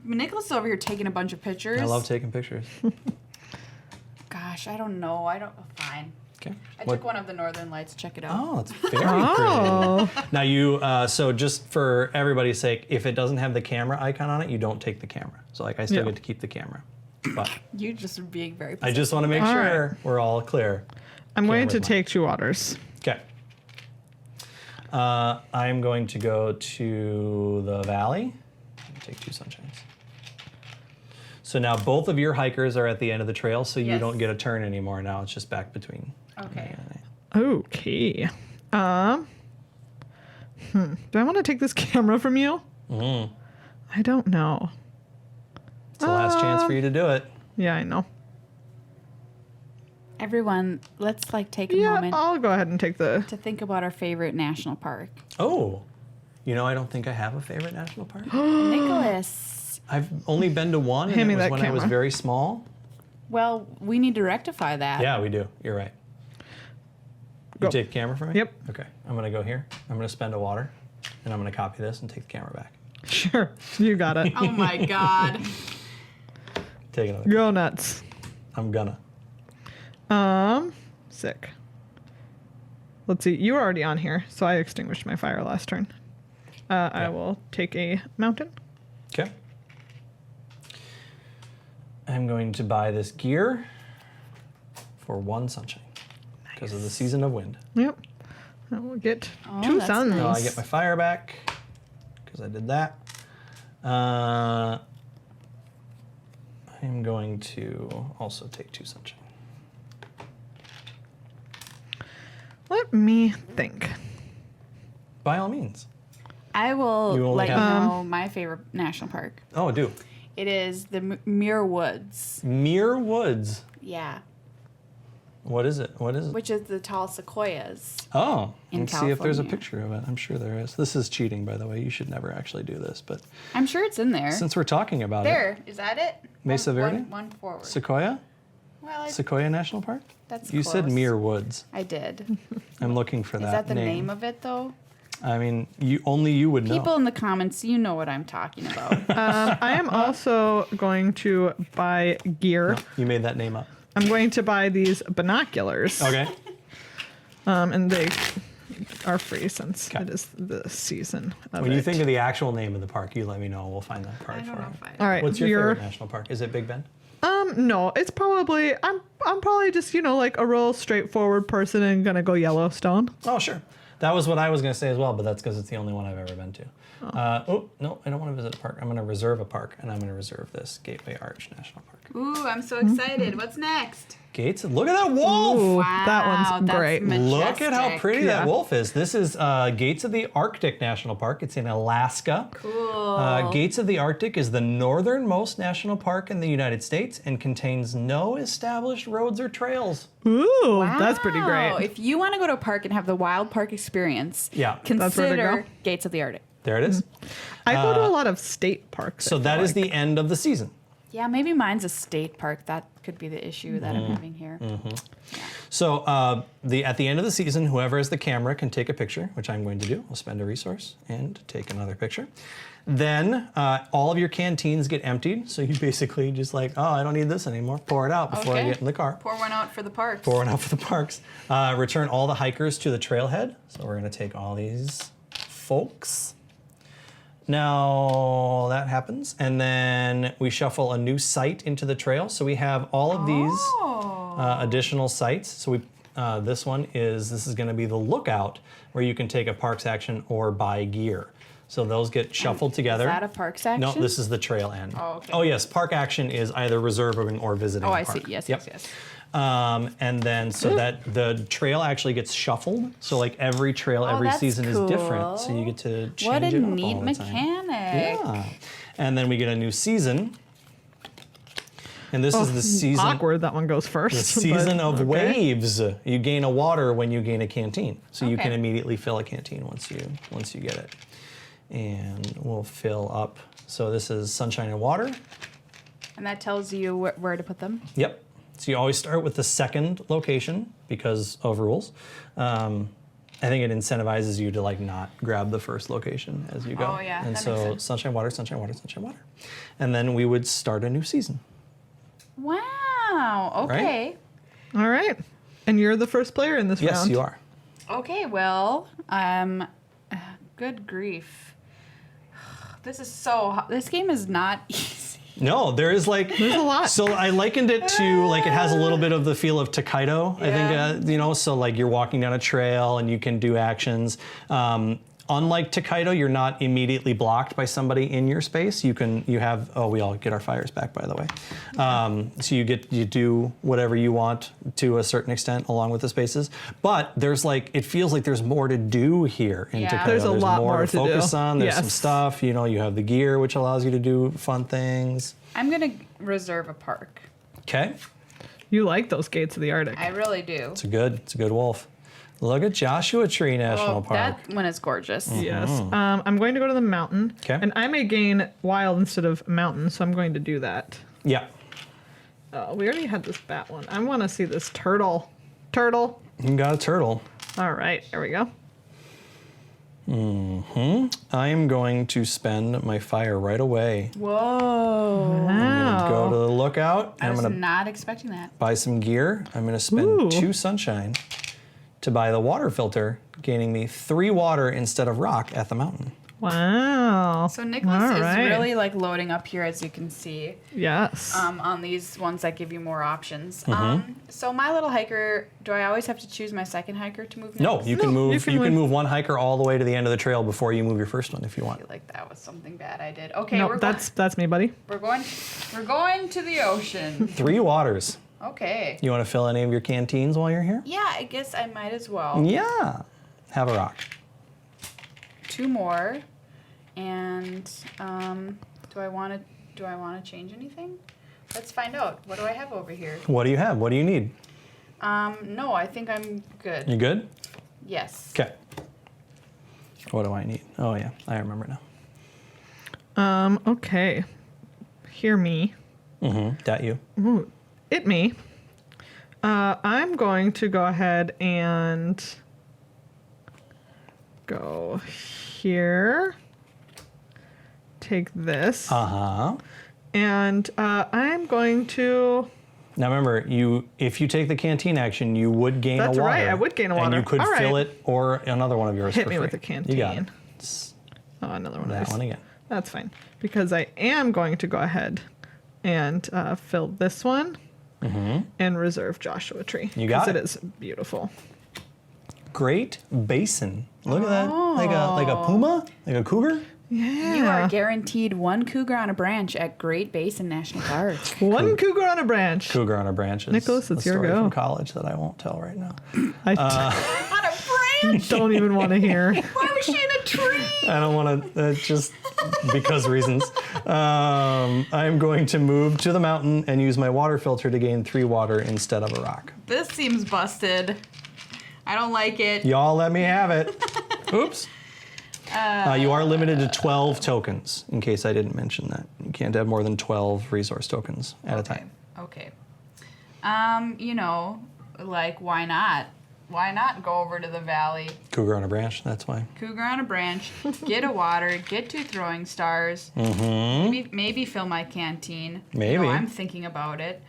[SPEAKER 2] Nicholas is over here taking a bunch of pictures.
[SPEAKER 1] I love taking pictures.
[SPEAKER 2] Gosh, I don't know. Fine.
[SPEAKER 1] Okay.
[SPEAKER 2] I
[SPEAKER 1] What-
[SPEAKER 2] took one of the northern lights. Check it out.
[SPEAKER 1] Oh, it's very pretty.
[SPEAKER 3] Oh,
[SPEAKER 1] Now you, so just for everybody's sake, if it doesn't have the camera icon on it, you don't take the camera. So like I still
[SPEAKER 3] Yeah.
[SPEAKER 1] get to keep the camera. But
[SPEAKER 2] You just being very
[SPEAKER 1] I just want to make
[SPEAKER 3] All
[SPEAKER 1] sure we're all clear.
[SPEAKER 3] I'm going to
[SPEAKER 1] Camera's mine.
[SPEAKER 3] take 2 waters.
[SPEAKER 1] Okay. I'm going to go to the valley and take 2 sunshines. So now both of your hikers are at the end of the trail, so you
[SPEAKER 2] Yes.
[SPEAKER 1] don't get a turn anymore. Now it's just back between.
[SPEAKER 2] Okay.
[SPEAKER 3] Okay. Do I want to take this camera from you? I don't know.
[SPEAKER 1] It's the last chance for you to do it.
[SPEAKER 3] Yeah, I know.
[SPEAKER 2] Everyone, let's take a
[SPEAKER 3] Yeah,
[SPEAKER 2] moment
[SPEAKER 3] I'll go ahead and take the.
[SPEAKER 2] to think about our favorite national park.
[SPEAKER 1] Oh, I don't think I have a favorite national park.
[SPEAKER 2] Nicholas.
[SPEAKER 1] I've only been to one, and
[SPEAKER 3] Hand me
[SPEAKER 1] it was
[SPEAKER 3] that
[SPEAKER 1] when I was
[SPEAKER 3] camera.
[SPEAKER 1] very small.
[SPEAKER 2] Well, we need to rectify that.
[SPEAKER 1] Yeah, we do. You're right.
[SPEAKER 3] Go.
[SPEAKER 1] You take the camera from me?
[SPEAKER 3] Yep.
[SPEAKER 1] Okay. I'm going to go here. I'm going to spend a water, and I'm going to copy this and take the camera back.
[SPEAKER 3] Sure, you got it.
[SPEAKER 2] Oh my God.
[SPEAKER 1] Take another.
[SPEAKER 3] Go nuts.
[SPEAKER 1] I'm gonna.
[SPEAKER 3] Sick. Let's see. You were already on here, so I extinguished my fire last turn. I will take a mountain.
[SPEAKER 1] Okay. I'm going to buy this gear for 1 sunshine because of the Season of Wind.
[SPEAKER 3] Yep. I will get
[SPEAKER 2] Oh,
[SPEAKER 3] 2
[SPEAKER 2] that's
[SPEAKER 3] suns.
[SPEAKER 2] nice.
[SPEAKER 1] Now I get my fire back because I did that. I'm going to also take 2 sunshine.
[SPEAKER 3] Let me think.
[SPEAKER 1] By all means.
[SPEAKER 2] I will
[SPEAKER 1] You only
[SPEAKER 2] let you
[SPEAKER 1] have-
[SPEAKER 2] know my favorite national park.
[SPEAKER 1] Oh, do.
[SPEAKER 2] It is the Muir Woods.
[SPEAKER 1] Muir Woods.
[SPEAKER 2] Yeah.
[SPEAKER 1] What is it? What is it?
[SPEAKER 2] Which is the tall sequoias.
[SPEAKER 1] Oh,
[SPEAKER 2] in
[SPEAKER 1] let's see if there's a
[SPEAKER 2] California.
[SPEAKER 1] picture of it. I'm sure there is. This is cheating, by the way. You should never actually do this. But
[SPEAKER 2] I'm sure it's in there.
[SPEAKER 1] since we're talking about
[SPEAKER 2] There. Is that it?
[SPEAKER 1] Mesa Verde?
[SPEAKER 2] One forward.
[SPEAKER 1] it, Sequoia?
[SPEAKER 2] Well,
[SPEAKER 1] Sequoia National Park?
[SPEAKER 2] that's
[SPEAKER 1] You said
[SPEAKER 2] close.
[SPEAKER 1] Muir Woods.
[SPEAKER 2] I did.
[SPEAKER 1] I'm looking for
[SPEAKER 2] Is
[SPEAKER 1] that
[SPEAKER 2] that the name of it, though?
[SPEAKER 1] I mean, only you would know.
[SPEAKER 2] People in the comments, you know what I'm talking about.
[SPEAKER 3] I am also going to buy gear.
[SPEAKER 1] No, you made that name up.
[SPEAKER 3] I'm going to buy these binoculars.
[SPEAKER 1] Okay.
[SPEAKER 3] And they are free since
[SPEAKER 1] Okay.
[SPEAKER 3] it is the season of
[SPEAKER 1] When you
[SPEAKER 3] it.
[SPEAKER 1] think of the actual name of the park, you let me know. We'll find that park
[SPEAKER 2] I
[SPEAKER 1] for
[SPEAKER 2] don't know
[SPEAKER 1] you.
[SPEAKER 2] if I.
[SPEAKER 3] All right.
[SPEAKER 1] What's your
[SPEAKER 3] you're-
[SPEAKER 1] favorite national park? Is it Big Bend?
[SPEAKER 3] No, it's probably I'm probably just, like a real straightforward person and gonna go Yellowstone.
[SPEAKER 1] Oh, sure. That was what I was going to say as well, but that's because it's the only one I've ever been to. No, I don't want to visit a park. I'm going to reserve a park, and I'm going to reserve this Gateway Arch National Park.
[SPEAKER 2] Ooh, I'm so excited. What's next?
[SPEAKER 1] Gates. Look at that wolf!
[SPEAKER 3] Ooh,
[SPEAKER 2] Wow,
[SPEAKER 3] that one's
[SPEAKER 2] that's
[SPEAKER 3] great.
[SPEAKER 1] Look at how
[SPEAKER 2] majestic.
[SPEAKER 1] pretty
[SPEAKER 3] Yeah.
[SPEAKER 1] that wolf is. This is Gates of the Arctic National Park. It's in Alaska.
[SPEAKER 2] Cool.
[SPEAKER 1] Gates of the Arctic is the northernmost national park in the United States and contains no established roads or trails.
[SPEAKER 3] Ooh, that's pretty
[SPEAKER 2] Wow.
[SPEAKER 3] great.
[SPEAKER 2] If you want to go to a park and have the wild park experience,
[SPEAKER 1] Yeah.
[SPEAKER 3] That's where to
[SPEAKER 2] consider
[SPEAKER 3] go?
[SPEAKER 2] Gates of the Arctic.
[SPEAKER 1] There it is.
[SPEAKER 3] I go to a lot of state parks.
[SPEAKER 1] So that is the end of the season.
[SPEAKER 2] Yeah, maybe mine's a state park. That could be the issue that
[SPEAKER 1] Mm-hmm.
[SPEAKER 2] I'm having here.
[SPEAKER 1] So at the end of the season, whoever has the camera can take a picture, which I'm going to do. I'll spend a resource and take another picture. Then all of your canteens get emptied. So you basically just like, oh, I don't need this anymore. Pour it out before I
[SPEAKER 2] Okay.
[SPEAKER 1] get in the car.
[SPEAKER 2] Pour one out for the parks.
[SPEAKER 1] Pour it out for the parks. Return all the hikers to the trailhead. So we're going to take all these folks. Now that happens, and then we shuffle a new site into the trail. So we have all of these additional sites. So this is going to be the lookout, where you can take a parks action or buy gear. So those get shuffled together.
[SPEAKER 2] Is that a parks action?
[SPEAKER 1] No, this is the trail end.
[SPEAKER 2] Oh, okay.
[SPEAKER 1] Oh yes, park action is either reserving or visiting.
[SPEAKER 2] Oh,
[SPEAKER 1] the
[SPEAKER 2] I see.
[SPEAKER 1] park.
[SPEAKER 2] Yes,
[SPEAKER 1] Yep.
[SPEAKER 2] yes.
[SPEAKER 1] And then so that the trail actually gets shuffled. So like every trail every
[SPEAKER 2] that's
[SPEAKER 1] season is different. So
[SPEAKER 2] cool.
[SPEAKER 1] you get to change
[SPEAKER 2] What a
[SPEAKER 1] it up
[SPEAKER 2] neat
[SPEAKER 1] all the time.
[SPEAKER 2] mechanic.
[SPEAKER 1] Yeah. And then we get a new season. And this is the season
[SPEAKER 3] Awkward. That one goes first.
[SPEAKER 1] the season
[SPEAKER 3] but
[SPEAKER 1] of
[SPEAKER 3] okay.
[SPEAKER 1] waves. You gain a water when you gain a canteen. So you can
[SPEAKER 2] Okay.
[SPEAKER 1] immediately fill a canteen once you get it. And we'll fill up. So this is sunshine and water.
[SPEAKER 2] And that tells you where to put them.
[SPEAKER 1] Yep. So you always start with the second location because of rules. I think it incentivizes you to like not grab the first location as you go.
[SPEAKER 2] Oh, yeah,
[SPEAKER 1] And
[SPEAKER 2] that
[SPEAKER 1] so
[SPEAKER 2] makes sense.
[SPEAKER 1] sunshine, water, sunshine, water, sunshine, water. And then we would start a new season.
[SPEAKER 2] Wow. Okay.
[SPEAKER 3] All right. And you're the first player in this
[SPEAKER 1] Yes,
[SPEAKER 3] round.
[SPEAKER 1] you are.
[SPEAKER 2] Okay. Well, good grief. This game is not easy.
[SPEAKER 1] No, there is like
[SPEAKER 3] There's a lot.
[SPEAKER 1] So I likened it to like it has a little bit of the feel of Takedo.
[SPEAKER 2] Yeah.
[SPEAKER 1] I think so like you're walking down a trail and you can do actions. Unlike Takedo, you're not immediately blocked by somebody in your space. We all get our fires back, by the way. So you do whatever you want to a certain extent along with the spaces. But it feels like there's more to do here in
[SPEAKER 2] Yeah.
[SPEAKER 1] Takedo.
[SPEAKER 3] There's a lot
[SPEAKER 1] more
[SPEAKER 3] more
[SPEAKER 1] to
[SPEAKER 3] to do.
[SPEAKER 1] focus on. There's some
[SPEAKER 3] Yes.
[SPEAKER 1] stuff. You have the gear, which allows you to do fun things.
[SPEAKER 2] I'm gonna reserve a park.
[SPEAKER 1] Okay.
[SPEAKER 3] You like those gates of the Arctic.
[SPEAKER 2] I really do.
[SPEAKER 1] It's a good wolf. Look at Joshua Tree National Park.
[SPEAKER 2] That one is gorgeous.
[SPEAKER 3] Yes. I'm going to go to the mountain.
[SPEAKER 1] 'Kay.
[SPEAKER 3] And I may gain wild instead of mountain, so I'm going to do that.
[SPEAKER 1] Yeah.
[SPEAKER 3] We already had this bat one. I want to see this turtle. Turtle.
[SPEAKER 1] You got a turtle.
[SPEAKER 3] All right, there we go.
[SPEAKER 1] I am going to spend my fire right away.
[SPEAKER 2] Whoa.
[SPEAKER 1] I'm going to go to the lookout
[SPEAKER 2] I
[SPEAKER 1] and I'm
[SPEAKER 2] was
[SPEAKER 1] going to
[SPEAKER 2] not expecting that.
[SPEAKER 1] buy some gear. I'm going to spend
[SPEAKER 3] Ooh.
[SPEAKER 1] 2 sunshine to buy the water filter, gaining me 3 water instead of rock at the mountain.
[SPEAKER 3] Wow.
[SPEAKER 2] So Nicholas
[SPEAKER 3] All
[SPEAKER 2] is
[SPEAKER 3] right.
[SPEAKER 2] really like loading up here, as you can see,
[SPEAKER 3] Yes.
[SPEAKER 2] on these ones that give you more options.
[SPEAKER 1] Mm-hmm.
[SPEAKER 2] So my little hiker, do I always have to choose my second hiker to move next?
[SPEAKER 1] No, you can
[SPEAKER 3] No,
[SPEAKER 1] move.
[SPEAKER 3] you can
[SPEAKER 1] You can
[SPEAKER 3] move.
[SPEAKER 1] move one hiker all the way to the end of the trail before you move your first one if you
[SPEAKER 2] I
[SPEAKER 1] want.
[SPEAKER 2] feel like that was something bad I did. Okay,
[SPEAKER 3] no,
[SPEAKER 2] we're
[SPEAKER 3] that's me, buddy.
[SPEAKER 2] going to the ocean.
[SPEAKER 1] 3 waters.
[SPEAKER 2] Okay.
[SPEAKER 1] You want to fill any of your canteens while you're here?
[SPEAKER 2] Yeah, I guess I might as well.
[SPEAKER 1] Yeah. Have a rock.
[SPEAKER 2] 2 more. And do I want to change anything? Let's find out. What do I have over here?
[SPEAKER 1] What do you have? What do you need?
[SPEAKER 2] No, I think I'm good.
[SPEAKER 1] You good?
[SPEAKER 2] Yes.
[SPEAKER 1] Okay. What do I need? Oh yeah, I remember now.
[SPEAKER 3] Okay. Hear me.
[SPEAKER 1] That you.
[SPEAKER 3] Ooh, it me. I'm going to go ahead and go here. Take this. And I'm going to...
[SPEAKER 1] Now remember, if you take the canteen action, you would gain a water.
[SPEAKER 3] That's right, I would gain a water.
[SPEAKER 1] And you could fill it or another one of yours
[SPEAKER 3] Hit
[SPEAKER 1] for
[SPEAKER 3] me
[SPEAKER 1] free.
[SPEAKER 3] with the canteen.
[SPEAKER 1] You got it.
[SPEAKER 3] Oh, another one of
[SPEAKER 1] That
[SPEAKER 3] these.
[SPEAKER 1] one again.
[SPEAKER 3] That's fine. Because I am going to go ahead and fill this one and reserve Joshua Tree.
[SPEAKER 1] You got it.
[SPEAKER 3] Because it is beautiful.
[SPEAKER 1] Great Basin. Look at that. Like a puma? Like a cougar?
[SPEAKER 3] Yeah.
[SPEAKER 2] You are guaranteed one cougar on a branch at Great Basin National Park.
[SPEAKER 3] One cougar on a branch.
[SPEAKER 1] Cougar on a branch is
[SPEAKER 3] Nicholas, it's
[SPEAKER 1] a
[SPEAKER 3] your
[SPEAKER 1] story
[SPEAKER 3] go.
[SPEAKER 1] from college that I won't tell right now.
[SPEAKER 2] On a branch?
[SPEAKER 3] Don't even want to hear.
[SPEAKER 2] Why was she in a tree?
[SPEAKER 1] I don't want to, just because reasons. I'm going to move to the mountain and use my water filter to gain 3 water instead of a rock.
[SPEAKER 2] This seems busted. I don't like it.
[SPEAKER 1] Y'all let me have it. Oops. You are limited to 12 tokens, in case I didn't mention that. You can't have more than 12 resource tokens at a time.
[SPEAKER 2] Okay. You know, like, why not? Why not go over to the valley?
[SPEAKER 1] Cougar on a branch, that's why.
[SPEAKER 2] Cougar on a branch, get a water, get 2 throwing stars, maybe fill my canteen.
[SPEAKER 1] Maybe.
[SPEAKER 2] You know, I'm thinking about it.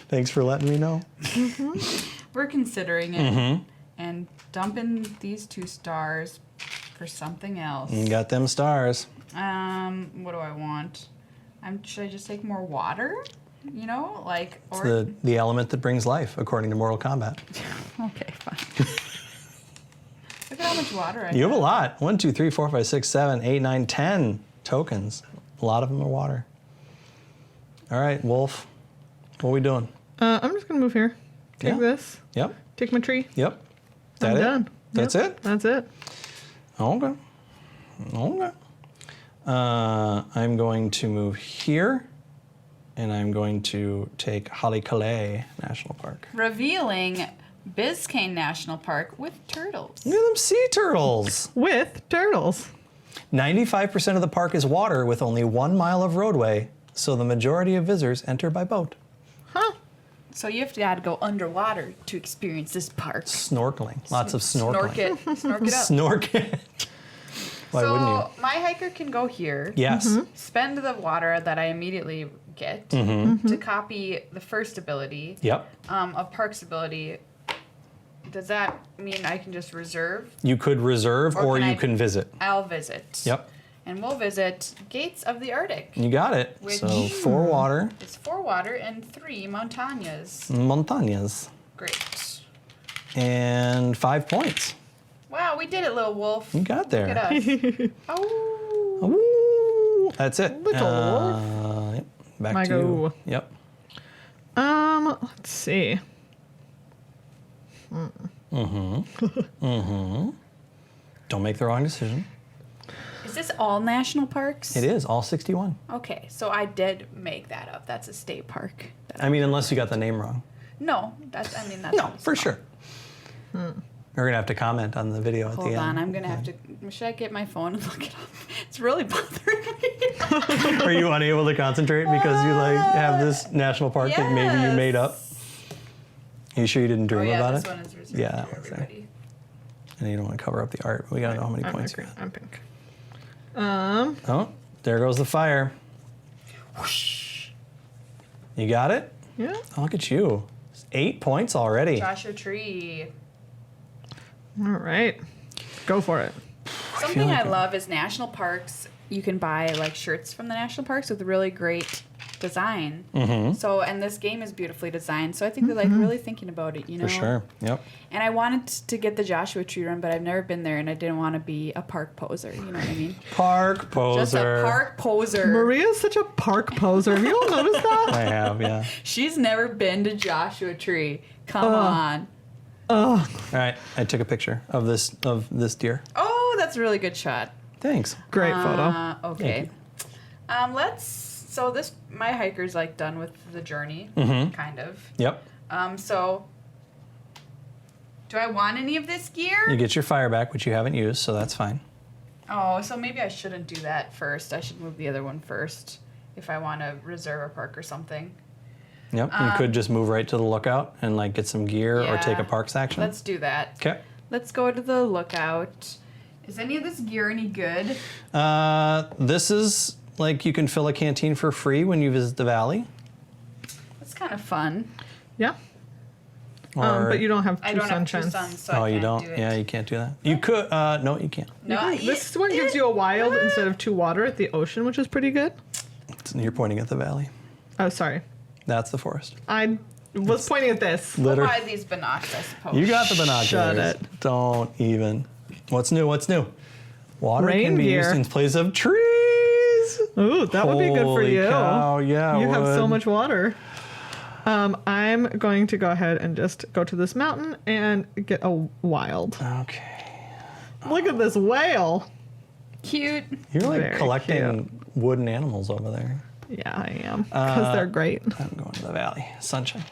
[SPEAKER 1] Thanks for letting me know.
[SPEAKER 2] We're considering it. And dumping these 2 stars for something else.
[SPEAKER 1] You got them stars.
[SPEAKER 2] What do I want? Should I just take more water? You know, like,
[SPEAKER 1] It's
[SPEAKER 2] or
[SPEAKER 1] the element that brings life, according to Mortal Kombat.
[SPEAKER 2] okay, fine. Look at how much water I
[SPEAKER 1] You have a lot. 1, 2, 3, 4, 5, 6, 7, 8, 9, 10 tokens. A lot of them are water. All right, Wolf. What are we doing?
[SPEAKER 3] I'm just going to move here. Take
[SPEAKER 1] Yeah.
[SPEAKER 3] this.
[SPEAKER 1] Yep.
[SPEAKER 3] Take my tree.
[SPEAKER 1] Yep. That
[SPEAKER 3] I'm
[SPEAKER 1] it?
[SPEAKER 3] done.
[SPEAKER 1] That's
[SPEAKER 3] Yep,
[SPEAKER 1] it?
[SPEAKER 3] That's it.
[SPEAKER 1] Okay. Okay. I'm going to move here, and I'm going to take Haleakala National Park.
[SPEAKER 2] Revealing Biscayne National Park with turtles.
[SPEAKER 1] Look at them sea turtles.
[SPEAKER 3] With turtles.
[SPEAKER 1] 95% of the park is water with only 1 mile of roadway, so the majority of visitors enter by boat.
[SPEAKER 3] Huh.
[SPEAKER 2] So you have to go underwater to experience this park.
[SPEAKER 1] Snorkeling. Lots of snorkeling.
[SPEAKER 2] Snork it up.
[SPEAKER 1] Snork it. Why
[SPEAKER 2] so
[SPEAKER 1] wouldn't you?
[SPEAKER 2] my hiker can go here.
[SPEAKER 1] Yes.
[SPEAKER 2] Spend the water that I immediately get to copy the first ability
[SPEAKER 1] Yep.
[SPEAKER 2] of Park's ability. Does that mean I can just reserve?
[SPEAKER 1] You could reserve or
[SPEAKER 2] can
[SPEAKER 1] you
[SPEAKER 2] I-
[SPEAKER 1] can visit.
[SPEAKER 2] I'll visit.
[SPEAKER 1] Yep.
[SPEAKER 2] And we'll visit Gates of the Arctic.
[SPEAKER 1] You got it.
[SPEAKER 2] Which-
[SPEAKER 1] So 4 water,
[SPEAKER 2] It's 4 water and 3 montañas.
[SPEAKER 1] montañas,
[SPEAKER 2] Great.
[SPEAKER 1] and 5 points.
[SPEAKER 2] Wow, we did it, little wolf.
[SPEAKER 1] You got
[SPEAKER 2] Look at
[SPEAKER 1] there.
[SPEAKER 2] us. Oh.
[SPEAKER 1] Ooh, that's it.
[SPEAKER 3] Little
[SPEAKER 1] Yep. Back
[SPEAKER 3] My
[SPEAKER 1] to you.
[SPEAKER 3] go.
[SPEAKER 1] Yep.
[SPEAKER 3] Let's see.
[SPEAKER 1] Don't make the wrong decision.
[SPEAKER 2] Is this all national parks?
[SPEAKER 1] It is all 61.
[SPEAKER 2] Okay, so I did make that up. That's a state park.
[SPEAKER 1] I mean, unless you got the name wrong.
[SPEAKER 2] No, that's what
[SPEAKER 1] No,
[SPEAKER 2] it's
[SPEAKER 1] for
[SPEAKER 2] called.
[SPEAKER 1] sure. We're gonna have to comment on the video at
[SPEAKER 2] Hold
[SPEAKER 1] the end.
[SPEAKER 2] on, I'm gonna have to. Should I get my phone and look it up? It's really bothering me.
[SPEAKER 1] Are you unable to concentrate because you have this national park that maybe you made up? You sure you didn't dream about
[SPEAKER 2] this
[SPEAKER 1] it?
[SPEAKER 2] one is reserved
[SPEAKER 1] Yeah, that
[SPEAKER 2] for
[SPEAKER 1] one's there.
[SPEAKER 2] everybody.
[SPEAKER 1] And you don't want to cover up the art. We gotta know how many
[SPEAKER 3] I'm
[SPEAKER 1] points
[SPEAKER 3] pink.
[SPEAKER 1] you got.
[SPEAKER 3] I'm pink.
[SPEAKER 1] Oh, there goes the fire. You got it?
[SPEAKER 3] Yeah.
[SPEAKER 1] Oh, look at you. 8 points already.
[SPEAKER 2] Joshua Tree.
[SPEAKER 3] All right. Go for it.
[SPEAKER 2] Something
[SPEAKER 1] like
[SPEAKER 2] I love is national parks. You can buy like shirts from the national parks with really great design. So, and this game is beautifully designed. So I think they're like really thinking about it, you know?
[SPEAKER 1] For sure. Yep.
[SPEAKER 2] And I wanted to get the Joshua Tree run, but I've never been there, and I didn't want to be a park poser. You know what I mean?
[SPEAKER 1] Park poser.
[SPEAKER 2] Just a park poser.
[SPEAKER 3] Maria's such a park poser. Have you all noticed that?
[SPEAKER 1] I have, yeah.
[SPEAKER 2] She's never been to Joshua Tree. Come on.
[SPEAKER 3] Ugh.
[SPEAKER 1] All right, I took a picture of this deer.
[SPEAKER 2] Oh, that's a really good shot.
[SPEAKER 1] Thanks.
[SPEAKER 3] Great photo.
[SPEAKER 2] Okay. So my hiker's like done with the journey, kind of.
[SPEAKER 1] Yep.
[SPEAKER 2] So do I want any of this gear?
[SPEAKER 1] You get your fire back, which you haven't used, so that's fine.
[SPEAKER 2] Oh, so maybe I shouldn't do that first. I should move the other one first if I want to reserve a park or something.
[SPEAKER 1] Yep. You could just move right to the lookout and like get some gear or take a
[SPEAKER 2] Yeah.
[SPEAKER 1] parks action.
[SPEAKER 2] Let's do that.
[SPEAKER 1] Okay.
[SPEAKER 2] let's go to the lookout. Is any of this gear any good?
[SPEAKER 1] This is like you can fill a canteen for free when you visit the valley.
[SPEAKER 2] That's kind of fun.
[SPEAKER 3] Yeah.
[SPEAKER 1] Or,
[SPEAKER 3] But you don't have two
[SPEAKER 2] I don't have two
[SPEAKER 3] sunshines.
[SPEAKER 2] suns, so
[SPEAKER 1] oh,
[SPEAKER 2] I
[SPEAKER 1] you
[SPEAKER 2] can't
[SPEAKER 1] don't?
[SPEAKER 2] do it.
[SPEAKER 1] Yeah, you can't do that. You could. No, you can't.
[SPEAKER 2] No,
[SPEAKER 3] This one gives you a wild instead of 2 water at the ocean, which is pretty good.
[SPEAKER 1] You're pointing at the valley.
[SPEAKER 3] Oh, sorry.
[SPEAKER 1] That's the forest.
[SPEAKER 3] I was pointing at this.
[SPEAKER 2] We'll
[SPEAKER 1] Literally.
[SPEAKER 2] buy these binocs, I suppose.
[SPEAKER 1] You got the binoculars.
[SPEAKER 3] Shut it.
[SPEAKER 1] Don't even. What's new? What's new? Water
[SPEAKER 3] Rain
[SPEAKER 1] can be
[SPEAKER 3] gear.
[SPEAKER 1] used in place of trees.
[SPEAKER 3] Ooh, that would be good for
[SPEAKER 1] Holy
[SPEAKER 3] you.
[SPEAKER 1] cow, yeah,
[SPEAKER 3] You
[SPEAKER 1] it
[SPEAKER 3] have so
[SPEAKER 1] would.
[SPEAKER 3] much water. I'm going to go ahead and just go to this mountain and get a wild.
[SPEAKER 1] Okay.
[SPEAKER 3] Look at this whale.
[SPEAKER 2] Cute.
[SPEAKER 1] You're like
[SPEAKER 3] Very
[SPEAKER 1] collecting wooden animals over there.
[SPEAKER 3] Yeah, I am. Because they're great.
[SPEAKER 1] I'm going to the valley. Sunshine.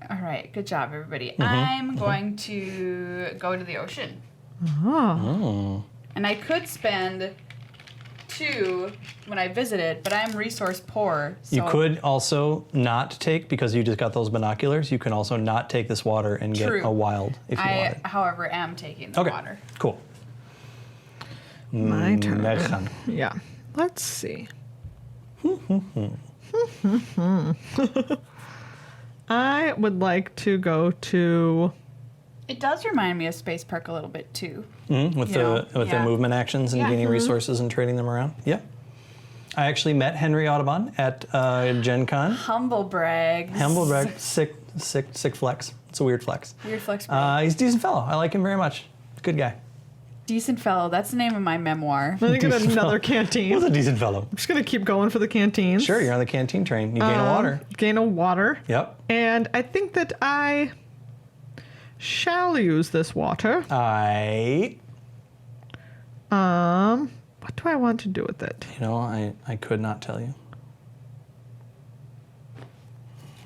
[SPEAKER 2] All right, good job, everybody. I'm going to go to the ocean.
[SPEAKER 3] Oh.
[SPEAKER 2] And I could spend 2 when I visited, but I'm resource poor. So
[SPEAKER 1] You could also not take, because you just got those binoculars, you can also not take this water and get
[SPEAKER 2] True.
[SPEAKER 1] a wild if you
[SPEAKER 2] I,
[SPEAKER 1] wanted.
[SPEAKER 2] however, am taking the
[SPEAKER 1] Okay,
[SPEAKER 2] water.
[SPEAKER 1] cool.
[SPEAKER 3] My turn.
[SPEAKER 1] Mechan.
[SPEAKER 3] Yeah. Let's see. I would like to go to.
[SPEAKER 2] It does remind me of Space Park a little bit too.
[SPEAKER 1] With
[SPEAKER 2] You know,
[SPEAKER 1] the
[SPEAKER 2] yeah.
[SPEAKER 1] movement actions and
[SPEAKER 2] Yeah.
[SPEAKER 1] gaining resources and trading them around. Yeah. I actually met Henry Audubon at Gen Con.
[SPEAKER 2] Humble brags.
[SPEAKER 1] Humble brag, sick flex. It's a weird flex.
[SPEAKER 2] Weird flex brag.
[SPEAKER 1] He's a decent fellow. I like him very much. Good guy.
[SPEAKER 2] Decent fellow. That's the name of my memoir.
[SPEAKER 3] I'm going to get
[SPEAKER 1] Decent
[SPEAKER 3] another
[SPEAKER 1] fellow.
[SPEAKER 3] canteen.
[SPEAKER 1] He was
[SPEAKER 3] I'm
[SPEAKER 1] a decent fellow.
[SPEAKER 3] just going to keep going for the canteens.
[SPEAKER 1] Sure, you're on the canteen train. You gain a water.
[SPEAKER 3] Gain a water.
[SPEAKER 1] Yep.
[SPEAKER 3] And I think that I shall use this water. What do I want to do with it?
[SPEAKER 1] You know, I could not tell you.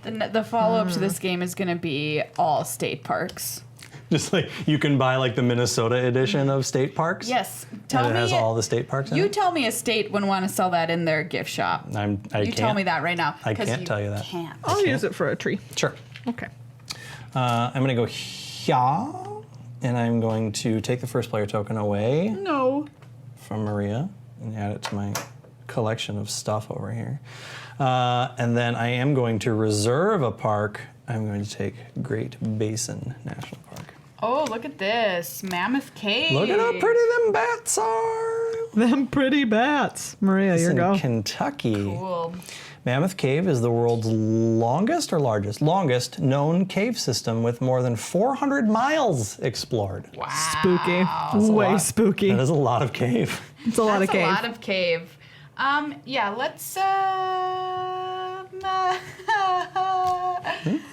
[SPEAKER 2] The follow-up to this game is going to be all state parks.
[SPEAKER 1] Just like you can buy like the Minnesota edition of state parks.
[SPEAKER 2] Yes.
[SPEAKER 1] And
[SPEAKER 2] Tell
[SPEAKER 1] it
[SPEAKER 2] me.
[SPEAKER 1] has all the state parks in
[SPEAKER 2] You
[SPEAKER 1] it.
[SPEAKER 2] tell me a state wouldn't want to sell that in their gift shop.
[SPEAKER 1] I
[SPEAKER 2] You
[SPEAKER 1] can't.
[SPEAKER 2] tell me that right now.
[SPEAKER 1] I
[SPEAKER 2] 'cause
[SPEAKER 1] can't tell you that.
[SPEAKER 2] Can't.
[SPEAKER 3] I'll use it for a tree.
[SPEAKER 1] Sure.
[SPEAKER 3] Okay.
[SPEAKER 1] I'm gonna go here, and I'm going to take the first player token away
[SPEAKER 3] No.
[SPEAKER 1] from Maria and add it to my collection of stuff over here. And then I am going to reserve a park. I'm going to take Great Basin National Park.
[SPEAKER 2] Oh, look at this. Mammoth Cave.
[SPEAKER 1] Look at how pretty them bats are.
[SPEAKER 3] Them pretty bats. Maria,
[SPEAKER 1] It's
[SPEAKER 3] your
[SPEAKER 1] in
[SPEAKER 3] go.
[SPEAKER 1] Kentucky.
[SPEAKER 2] Cool.
[SPEAKER 1] Mammoth Cave is the world's longest or largest? Longest known cave system with more than 400 miles explored.
[SPEAKER 2] Wow.
[SPEAKER 3] Spooky.
[SPEAKER 1] That's a
[SPEAKER 3] Way
[SPEAKER 1] lot.
[SPEAKER 3] spooky.
[SPEAKER 1] That is a lot of cave.
[SPEAKER 3] It's a lot of
[SPEAKER 2] That's
[SPEAKER 3] cave.
[SPEAKER 2] a lot of cave. Yeah, let's go to the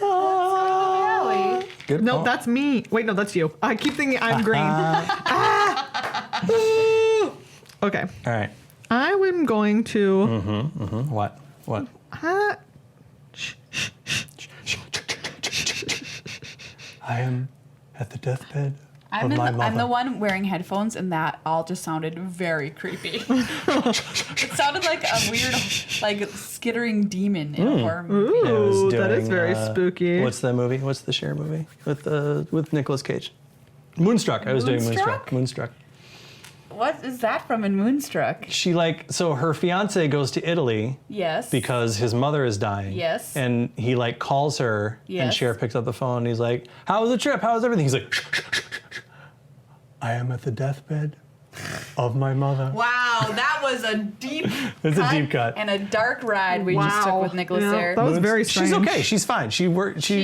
[SPEAKER 2] valley.
[SPEAKER 1] Good
[SPEAKER 3] No,
[SPEAKER 1] call.
[SPEAKER 3] that's me. Wait, no, that's you. I keep thinking I'm green. Okay.
[SPEAKER 1] All right.
[SPEAKER 3] I am going to.
[SPEAKER 1] What? What? I am at the deathbed of my mother.
[SPEAKER 2] I'm the one wearing headphones, and that all just sounded very creepy. It sounded like a weird, like skittering demon in a horror movie.
[SPEAKER 1] I was
[SPEAKER 3] Ooh, that is
[SPEAKER 1] doing,
[SPEAKER 3] very spooky.
[SPEAKER 1] What's the movie? What's the Cher movie with Nicolas Cage? Moonstruck. I was doing
[SPEAKER 2] Moonstruck?
[SPEAKER 1] Moonstruck.
[SPEAKER 2] What is that from in Moonstruck?
[SPEAKER 1] She so her fiance goes to Italy
[SPEAKER 2] Yes.
[SPEAKER 1] because his mother is dying.
[SPEAKER 2] Yes.
[SPEAKER 1] And he like calls her and
[SPEAKER 2] Yes.
[SPEAKER 1] Cher picks up the phone and he's like, "How was the trip? How was everything?" He's like, "I am at the deathbed of my mother."
[SPEAKER 2] Wow, that was a deep
[SPEAKER 1] It's a deep cut.
[SPEAKER 2] and a dark ride we just took with Nicholas
[SPEAKER 3] Yeah,
[SPEAKER 2] there.
[SPEAKER 3] that was very strange.
[SPEAKER 1] She's okay. She's fine. She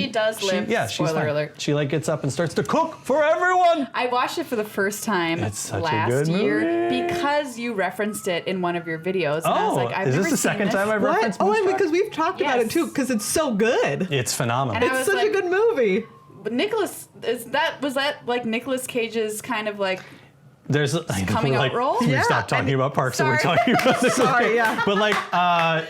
[SPEAKER 2] does live.
[SPEAKER 1] Yeah, she's
[SPEAKER 2] Spoiler
[SPEAKER 1] fine.
[SPEAKER 2] alert.
[SPEAKER 1] She like gets up and starts to cook for everyone.
[SPEAKER 2] I watched it for the first time
[SPEAKER 1] It's such a
[SPEAKER 2] last
[SPEAKER 1] good
[SPEAKER 2] year
[SPEAKER 1] movie.
[SPEAKER 2] because you referenced it in one of your videos. And I was
[SPEAKER 1] Oh,
[SPEAKER 2] like, I've
[SPEAKER 1] is
[SPEAKER 2] never
[SPEAKER 1] this the
[SPEAKER 2] seen
[SPEAKER 1] second
[SPEAKER 2] this.
[SPEAKER 1] time I've
[SPEAKER 3] What?
[SPEAKER 1] referenced
[SPEAKER 3] Oh, and
[SPEAKER 1] Moonstruck?
[SPEAKER 3] because we've talked about it
[SPEAKER 2] Yes.
[SPEAKER 3] too, because it's so good.
[SPEAKER 1] It's phenomenal.
[SPEAKER 2] And I
[SPEAKER 3] It's
[SPEAKER 2] was
[SPEAKER 3] such
[SPEAKER 2] like-
[SPEAKER 3] a good movie.
[SPEAKER 2] But Nicholas, was that like Nicolas Cage's kind of like
[SPEAKER 1] There's
[SPEAKER 2] coming out role?
[SPEAKER 1] Can we
[SPEAKER 3] Yeah,
[SPEAKER 1] stop talking
[SPEAKER 3] I mean,
[SPEAKER 1] about parks that we're
[SPEAKER 2] sorry.
[SPEAKER 1] talking about this?
[SPEAKER 3] Sorry, yeah.
[SPEAKER 1] But like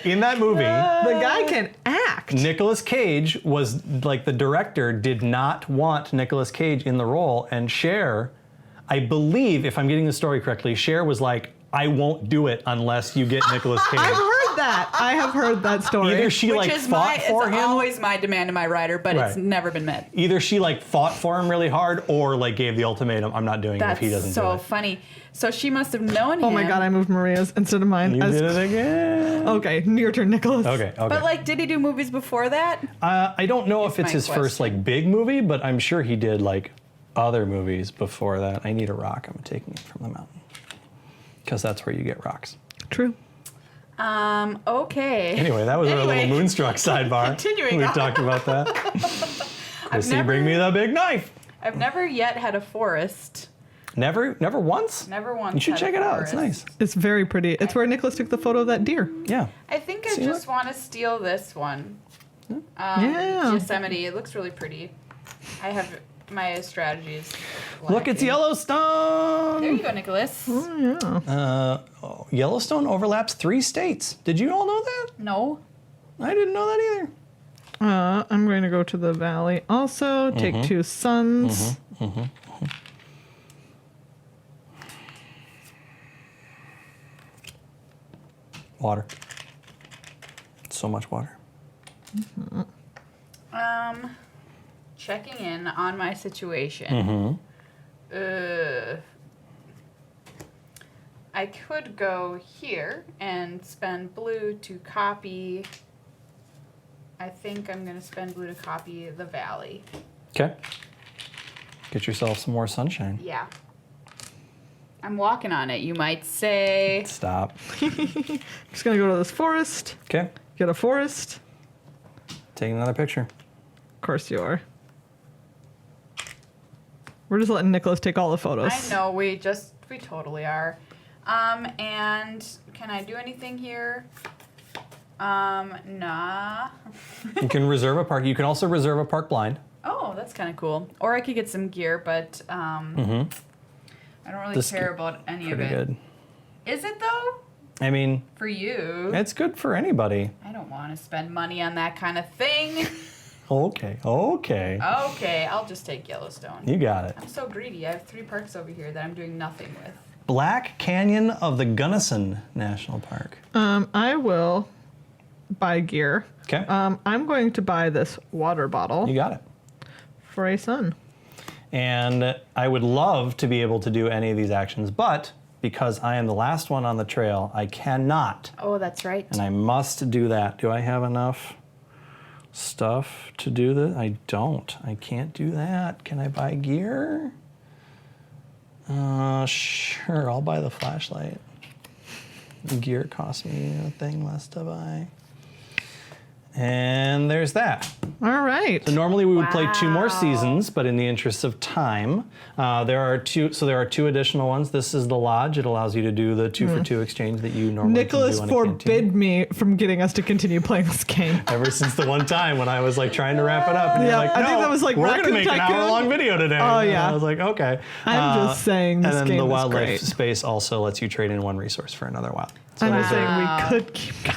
[SPEAKER 1] in that movie,
[SPEAKER 3] The guy can act.
[SPEAKER 1] Nicolas Cage was like the director did not want Nicolas Cage in the role, and Cher, I believe, if I'm getting the story correctly, Cher was like, "I won't do it unless you get Nicolas Cage."
[SPEAKER 3] I've heard that. I have heard that story.
[SPEAKER 1] Either she like fought for him.
[SPEAKER 2] It's always my demand to my rider, but it's never been met.
[SPEAKER 1] Either she like fought for him really hard, or like gave the ultimatum, I'm not doing it if he doesn't do it.
[SPEAKER 2] That's so funny. So she must have known him.
[SPEAKER 3] Oh my god, I moved Maria's instead of mine.
[SPEAKER 1] You did it again.
[SPEAKER 3] Okay, your turn, Nicholas.
[SPEAKER 1] Okay.
[SPEAKER 2] But like, did he do movies before that?
[SPEAKER 1] I don't know if it's
[SPEAKER 2] my
[SPEAKER 1] his first
[SPEAKER 2] question.
[SPEAKER 1] like big movie, but I'm sure he did like other movies before that. I need a rock. I'm taking it from the mountain because that's where you get rocks.
[SPEAKER 3] True.
[SPEAKER 2] Okay.
[SPEAKER 1] Anyway, that was our little Moonstruck sidebar.
[SPEAKER 2] Continuing
[SPEAKER 1] We
[SPEAKER 2] on.
[SPEAKER 1] talked about that. Chrissy, bring me the big knife.
[SPEAKER 2] I've never yet had a forest.
[SPEAKER 1] Never once?
[SPEAKER 2] Never once.
[SPEAKER 1] You should
[SPEAKER 2] had
[SPEAKER 1] check
[SPEAKER 2] a
[SPEAKER 1] it out. It's
[SPEAKER 2] forest.
[SPEAKER 1] nice.
[SPEAKER 3] It's very pretty. It's where Nicholas took the photo of that deer.
[SPEAKER 1] Yeah.
[SPEAKER 2] I think I
[SPEAKER 1] See
[SPEAKER 2] just
[SPEAKER 1] what?
[SPEAKER 2] want to steal this one.
[SPEAKER 3] Yeah.
[SPEAKER 2] Yosemite. It looks really pretty. I have my strategies.
[SPEAKER 1] Look, it's
[SPEAKER 2] lacking.
[SPEAKER 1] Yellowstone.
[SPEAKER 2] There you go, Nicholas.
[SPEAKER 3] Yeah.
[SPEAKER 1] Yellowstone overlaps 3 states. Did you all know that?
[SPEAKER 2] No.
[SPEAKER 1] I didn't know that either.
[SPEAKER 3] I'm going to go to the valley. Also, take 2 suns.
[SPEAKER 1] Water. So much water.
[SPEAKER 2] Checking in on my situation. I could go here and spend blue to copy. I think I'm going to spend blue to copy the valley.
[SPEAKER 1] Okay. Get yourself some more sunshine.
[SPEAKER 2] Yeah. I'm walking on it, you might say.
[SPEAKER 1] Stop.
[SPEAKER 3] Just going to go to this forest.
[SPEAKER 1] Okay.
[SPEAKER 3] Get a forest.
[SPEAKER 1] Take another picture.
[SPEAKER 3] Of course you are. We're just letting Nicholas take all the photos.
[SPEAKER 2] I know, we totally are. And can I do anything here? Nah.
[SPEAKER 1] You can reserve a park. You can also reserve a park blind.
[SPEAKER 2] Oh, that's kind of cool. Or I could get some gear, but I don't really
[SPEAKER 1] This
[SPEAKER 2] care about any of
[SPEAKER 1] Pretty
[SPEAKER 2] it.
[SPEAKER 1] good.
[SPEAKER 2] Is it though?
[SPEAKER 1] I mean,
[SPEAKER 2] For you?
[SPEAKER 1] it's good for anybody.
[SPEAKER 2] I don't want to spend money on that kind of thing.
[SPEAKER 1] Okay.
[SPEAKER 2] Okay, I'll just take Yellowstone.
[SPEAKER 1] You got it.
[SPEAKER 2] I'm so greedy. I have 3 parks over here that I'm doing nothing with.
[SPEAKER 1] Black Canyon of the Gunnison National Park.
[SPEAKER 3] I will buy gear.
[SPEAKER 1] Okay.
[SPEAKER 3] I'm going to buy this water bottle
[SPEAKER 1] You got it.
[SPEAKER 3] for a sun.
[SPEAKER 1] And I would love to be able to do any of these actions, but because I am the last one on the trail, I cannot.
[SPEAKER 2] Oh, that's right.
[SPEAKER 1] And I must do that. Do I have enough stuff to do this? I don't. I can't do that. Can I buy gear? Sure, I'll buy the flashlight. Gear costs me a thing less to buy. And there's that.
[SPEAKER 3] All right.
[SPEAKER 1] So normally we would play 2 more
[SPEAKER 2] Wow.
[SPEAKER 1] seasons, but in the interest of time, there are 2 additional ones. This is the lodge. It allows you to do the 2 for 2 exchange that you normally
[SPEAKER 3] Nicholas
[SPEAKER 1] can do on a canteen.
[SPEAKER 3] forbid me from getting us to continue playing this game.
[SPEAKER 1] Ever since the one time when I was like trying to wrap it up, and
[SPEAKER 3] Yeah,
[SPEAKER 1] you're like,
[SPEAKER 3] I
[SPEAKER 1] no,
[SPEAKER 3] think that was like
[SPEAKER 1] we're gonna
[SPEAKER 3] Raccoon
[SPEAKER 1] make an
[SPEAKER 3] Tycoon.
[SPEAKER 1] hour-long video today.
[SPEAKER 3] Oh,
[SPEAKER 1] And
[SPEAKER 3] yeah.
[SPEAKER 1] I was like, okay.
[SPEAKER 3] I'm just saying this
[SPEAKER 1] And then
[SPEAKER 3] game
[SPEAKER 1] the
[SPEAKER 3] is
[SPEAKER 1] wildlife
[SPEAKER 3] great.
[SPEAKER 1] space also lets you trade in 1 resource for another wild. So
[SPEAKER 3] I'm
[SPEAKER 1] those
[SPEAKER 3] saying
[SPEAKER 1] are-
[SPEAKER 3] we could keep going.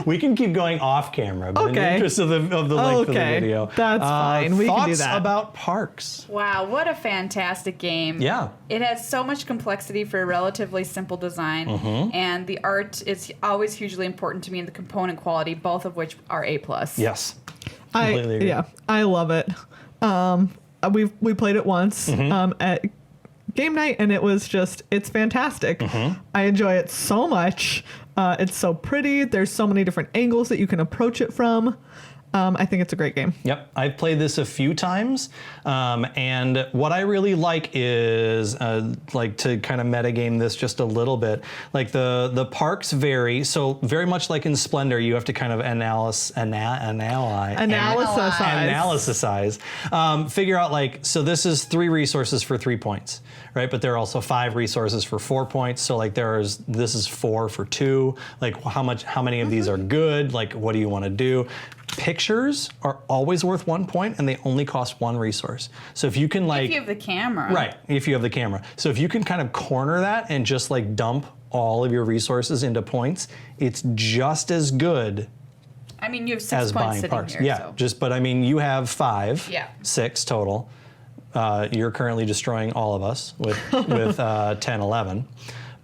[SPEAKER 1] we can keep going off camera, but in the
[SPEAKER 3] Okay.
[SPEAKER 1] interest of the length of the
[SPEAKER 3] Okay,
[SPEAKER 1] video,
[SPEAKER 3] that's fine. We can do
[SPEAKER 1] thoughts
[SPEAKER 3] that.
[SPEAKER 1] about parks.
[SPEAKER 2] Wow, what a fantastic game.
[SPEAKER 1] Yeah.
[SPEAKER 2] It has so much complexity for a relatively simple design, and the art is always hugely important to me, and the component quality, both of which are A+.
[SPEAKER 1] Yes. Completely agree.
[SPEAKER 3] Yeah, I love it. We played it once at game night, and it was just, it's fantastic. I enjoy it so much. It's so pretty. There's so many different angles that you can approach it from. I think it's a great game.
[SPEAKER 1] Yep, I've played this a few times, and what I really like is like to kind of metagame this just a little bit. Like the parks vary, so very much like in Splendor, you have to kind of analysize, figure out like, so this is 3 resources for 3 points, right? But there are also 5 resources for 4 points. So like this is 4 for 2. Like how many of these are good? Like what do you want to do? Pictures are always worth 1 point, and they only cost 1 resource. So if you can like,
[SPEAKER 2] If you have the camera.
[SPEAKER 1] right, if you have the camera. So if you can kind of corner that and just like dump all of your resources into points, it's just as good
[SPEAKER 2] I mean, you have 6
[SPEAKER 1] as
[SPEAKER 2] points
[SPEAKER 1] buying
[SPEAKER 2] sitting
[SPEAKER 1] parks.
[SPEAKER 2] here.
[SPEAKER 1] Yeah,
[SPEAKER 2] So.
[SPEAKER 1] but I mean, you have 5,
[SPEAKER 2] Yeah.
[SPEAKER 1] 6 total. You're currently destroying all of us with 10, 11.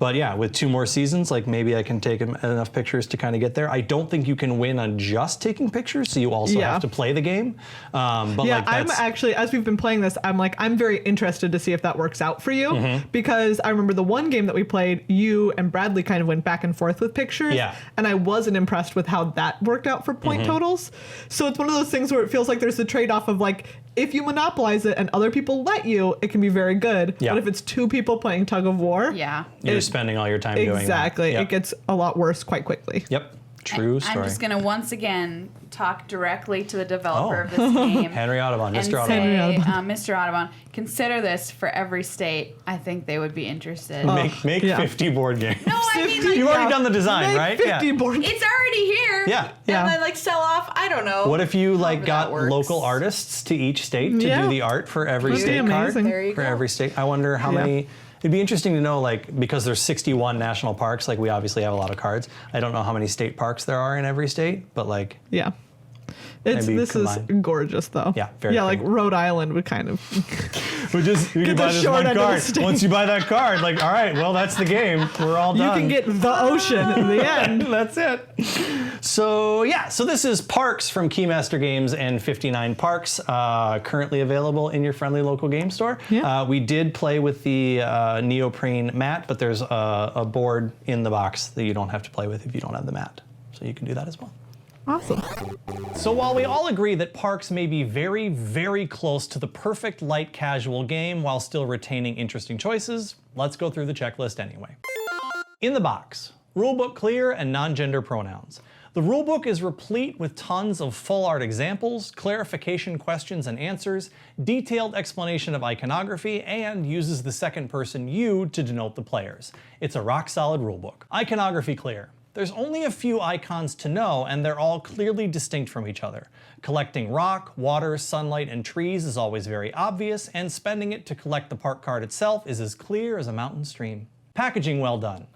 [SPEAKER 1] But yeah, with 2 more seasons, like maybe I can take enough pictures to kind of get there. I don't think you can win on just taking pictures, so you also have to play the game. But
[SPEAKER 3] yeah,
[SPEAKER 1] like that's...
[SPEAKER 3] I'm actually, as we've been playing this, I'm very interested to see if that works out for you, because I remember the one game that we played, you and Bradley kind of went back and forth with pictures, and I wasn't impressed with how that worked out for point totals. So it's one of those things where it feels like there's a trade-off of like, if you monopolize it and other people let you, it can be very good. But if it's 2 people playing tug of war,
[SPEAKER 1] you're spending all your time doing that.
[SPEAKER 3] Exactly. It gets a lot worse quite quickly.
[SPEAKER 1] Yep. True story.
[SPEAKER 2] I'm just going to once again talk directly to the developer of this game.
[SPEAKER 1] Henry Audubon, Mr. Audubon.
[SPEAKER 2] Say, Mr. Audubon, consider this for every state. I think they would be interested.
[SPEAKER 1] Make 50 board games.
[SPEAKER 2] No, I mean, like,
[SPEAKER 1] you've already done the design,
[SPEAKER 3] Make
[SPEAKER 1] right?
[SPEAKER 3] 50 board games.
[SPEAKER 2] It's already here.
[SPEAKER 1] Yeah.
[SPEAKER 2] And then like sell off, I don't know.
[SPEAKER 1] What if you like got
[SPEAKER 2] that works.
[SPEAKER 1] local artists to each state to do the art for every state card?
[SPEAKER 3] amazing.
[SPEAKER 2] There you
[SPEAKER 1] For
[SPEAKER 2] go.
[SPEAKER 1] every state. I wonder how many. It'd be interesting to know, like, because there's 61 national parks, like we obviously have a lot of cards. I don't know how many state parks there are in every state, but like.
[SPEAKER 3] Yeah. This is gorgeous though.
[SPEAKER 1] Yeah, very
[SPEAKER 3] like
[SPEAKER 1] cool.
[SPEAKER 3] Rhode Island would kind of.
[SPEAKER 1] You can buy this one card. Once you buy that card, like, all right, well, that's the game. We're all done.
[SPEAKER 3] You can get the ocean at the end.
[SPEAKER 1] That's it. So yeah, so this is Parks from Keymaster Games and 59 Parks, currently available in your friendly local game store.
[SPEAKER 3] Yeah.
[SPEAKER 1] We did play with the neoprene mat, but there's a board in the box that you don't have to play with if you don't have the mat. So you can do that as well.
[SPEAKER 3] Awesome.
[SPEAKER 1] So while we all agree that Parks may be very, very close to the perfect light casual game while still retaining interesting choices, let's go through the checklist anyway. In the box, rulebook clear and non-gender pronouns. The rulebook is replete with tons of full art examples, clarification questions and answers, detailed explanation of iconography, and uses the second person you to denote the players. It's a rock solid rulebook. Iconography clear. There's only a few icons to know, and they're all clearly distinct from each other. Collecting rock, water, sunlight, and trees is always very obvious, and spending it to collect the park card itself is as clear as a mountain stream. Packaging well done.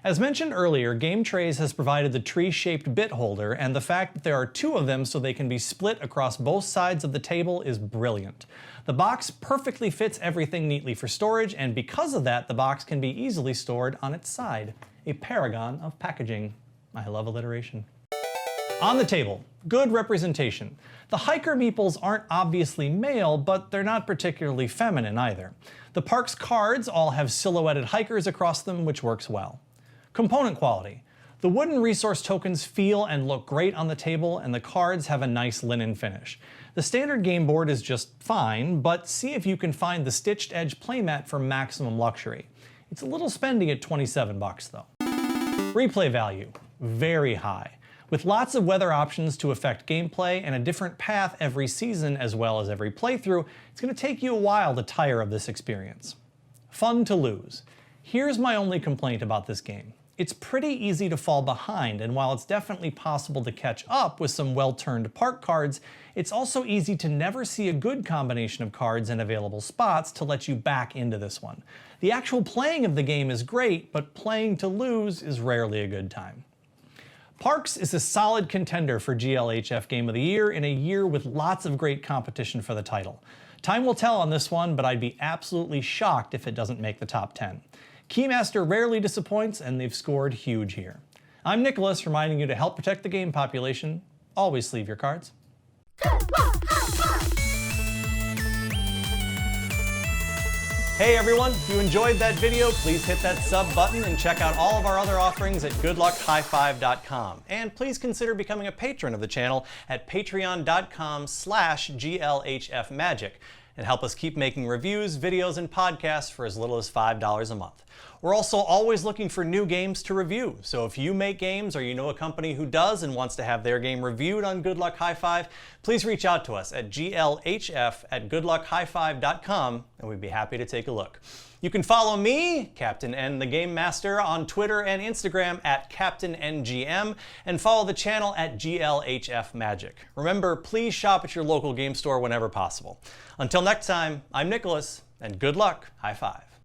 [SPEAKER 1] As mentioned earlier, Game Trays has provided the tree-shaped bit holder, and the fact that there are 2 of them so they can be split across both sides of the table is brilliant. The box perfectly fits everything neatly for storage, and because of that, the box can be easily stored on its side. A paragon of packaging. I love alliteration. On the table, good representation. The hiker meeples aren't obviously male, but they're not particularly feminine either. The park's cards all have silhouetted hikers across them, which works well. Component quality. The wooden resource tokens feel and look great on the table, and the cards have a nice linen finish. The standard game board is just fine, but see if you can find the stitched edge playmat for maximum luxury. It's a little spendy at $27 though. Replay value, very high. With lots of weather options to affect gameplay and a different path every season as well as every playthrough, it's going to take you a while to tire of this experience. Fun to lose. Here's my only complaint about this game. It's pretty easy to fall behind, and while it's definitely possible to catch up with some well-turned park cards, it's also easy to never see a good combination of cards in available spots to let you back into this one. The actual playing of the game is great, but playing to lose is rarely a good time. Parks is a solid contender for GLHF Game of the Year in a year with lots of great competition for the title. Time will tell on this one, but I'd be absolutely shocked if it doesn't make the top 10. Keymaster rarely disappoints, and they've scored huge here. I'm Nicholas, reminding you to help protect the game population. Always sleeve your cards. Hey everyone, if you enjoyed that video, please hit that sub button and check out all of our other offerings at goodluckhighfive.com. And please consider becoming a patron of the channel at patreon.com/GLHFmagic and help us keep making reviews, videos, and podcasts for as little as $5 a month. We're also always looking for new games to review, so if you make games or you know a company who does and wants to have their game reviewed on Good Luck High Five, please reach out to us at glhf@goodluckhighfive.com and we'd be happy to take a look. You can follow me, Captain N the Game Master, on Twitter and Instagram at CaptainNGM, and follow the channel at GLHF Magic. Remember, please shop at your local game store whenever possible. Until next time, I'm Nicholas, and good luck, high five.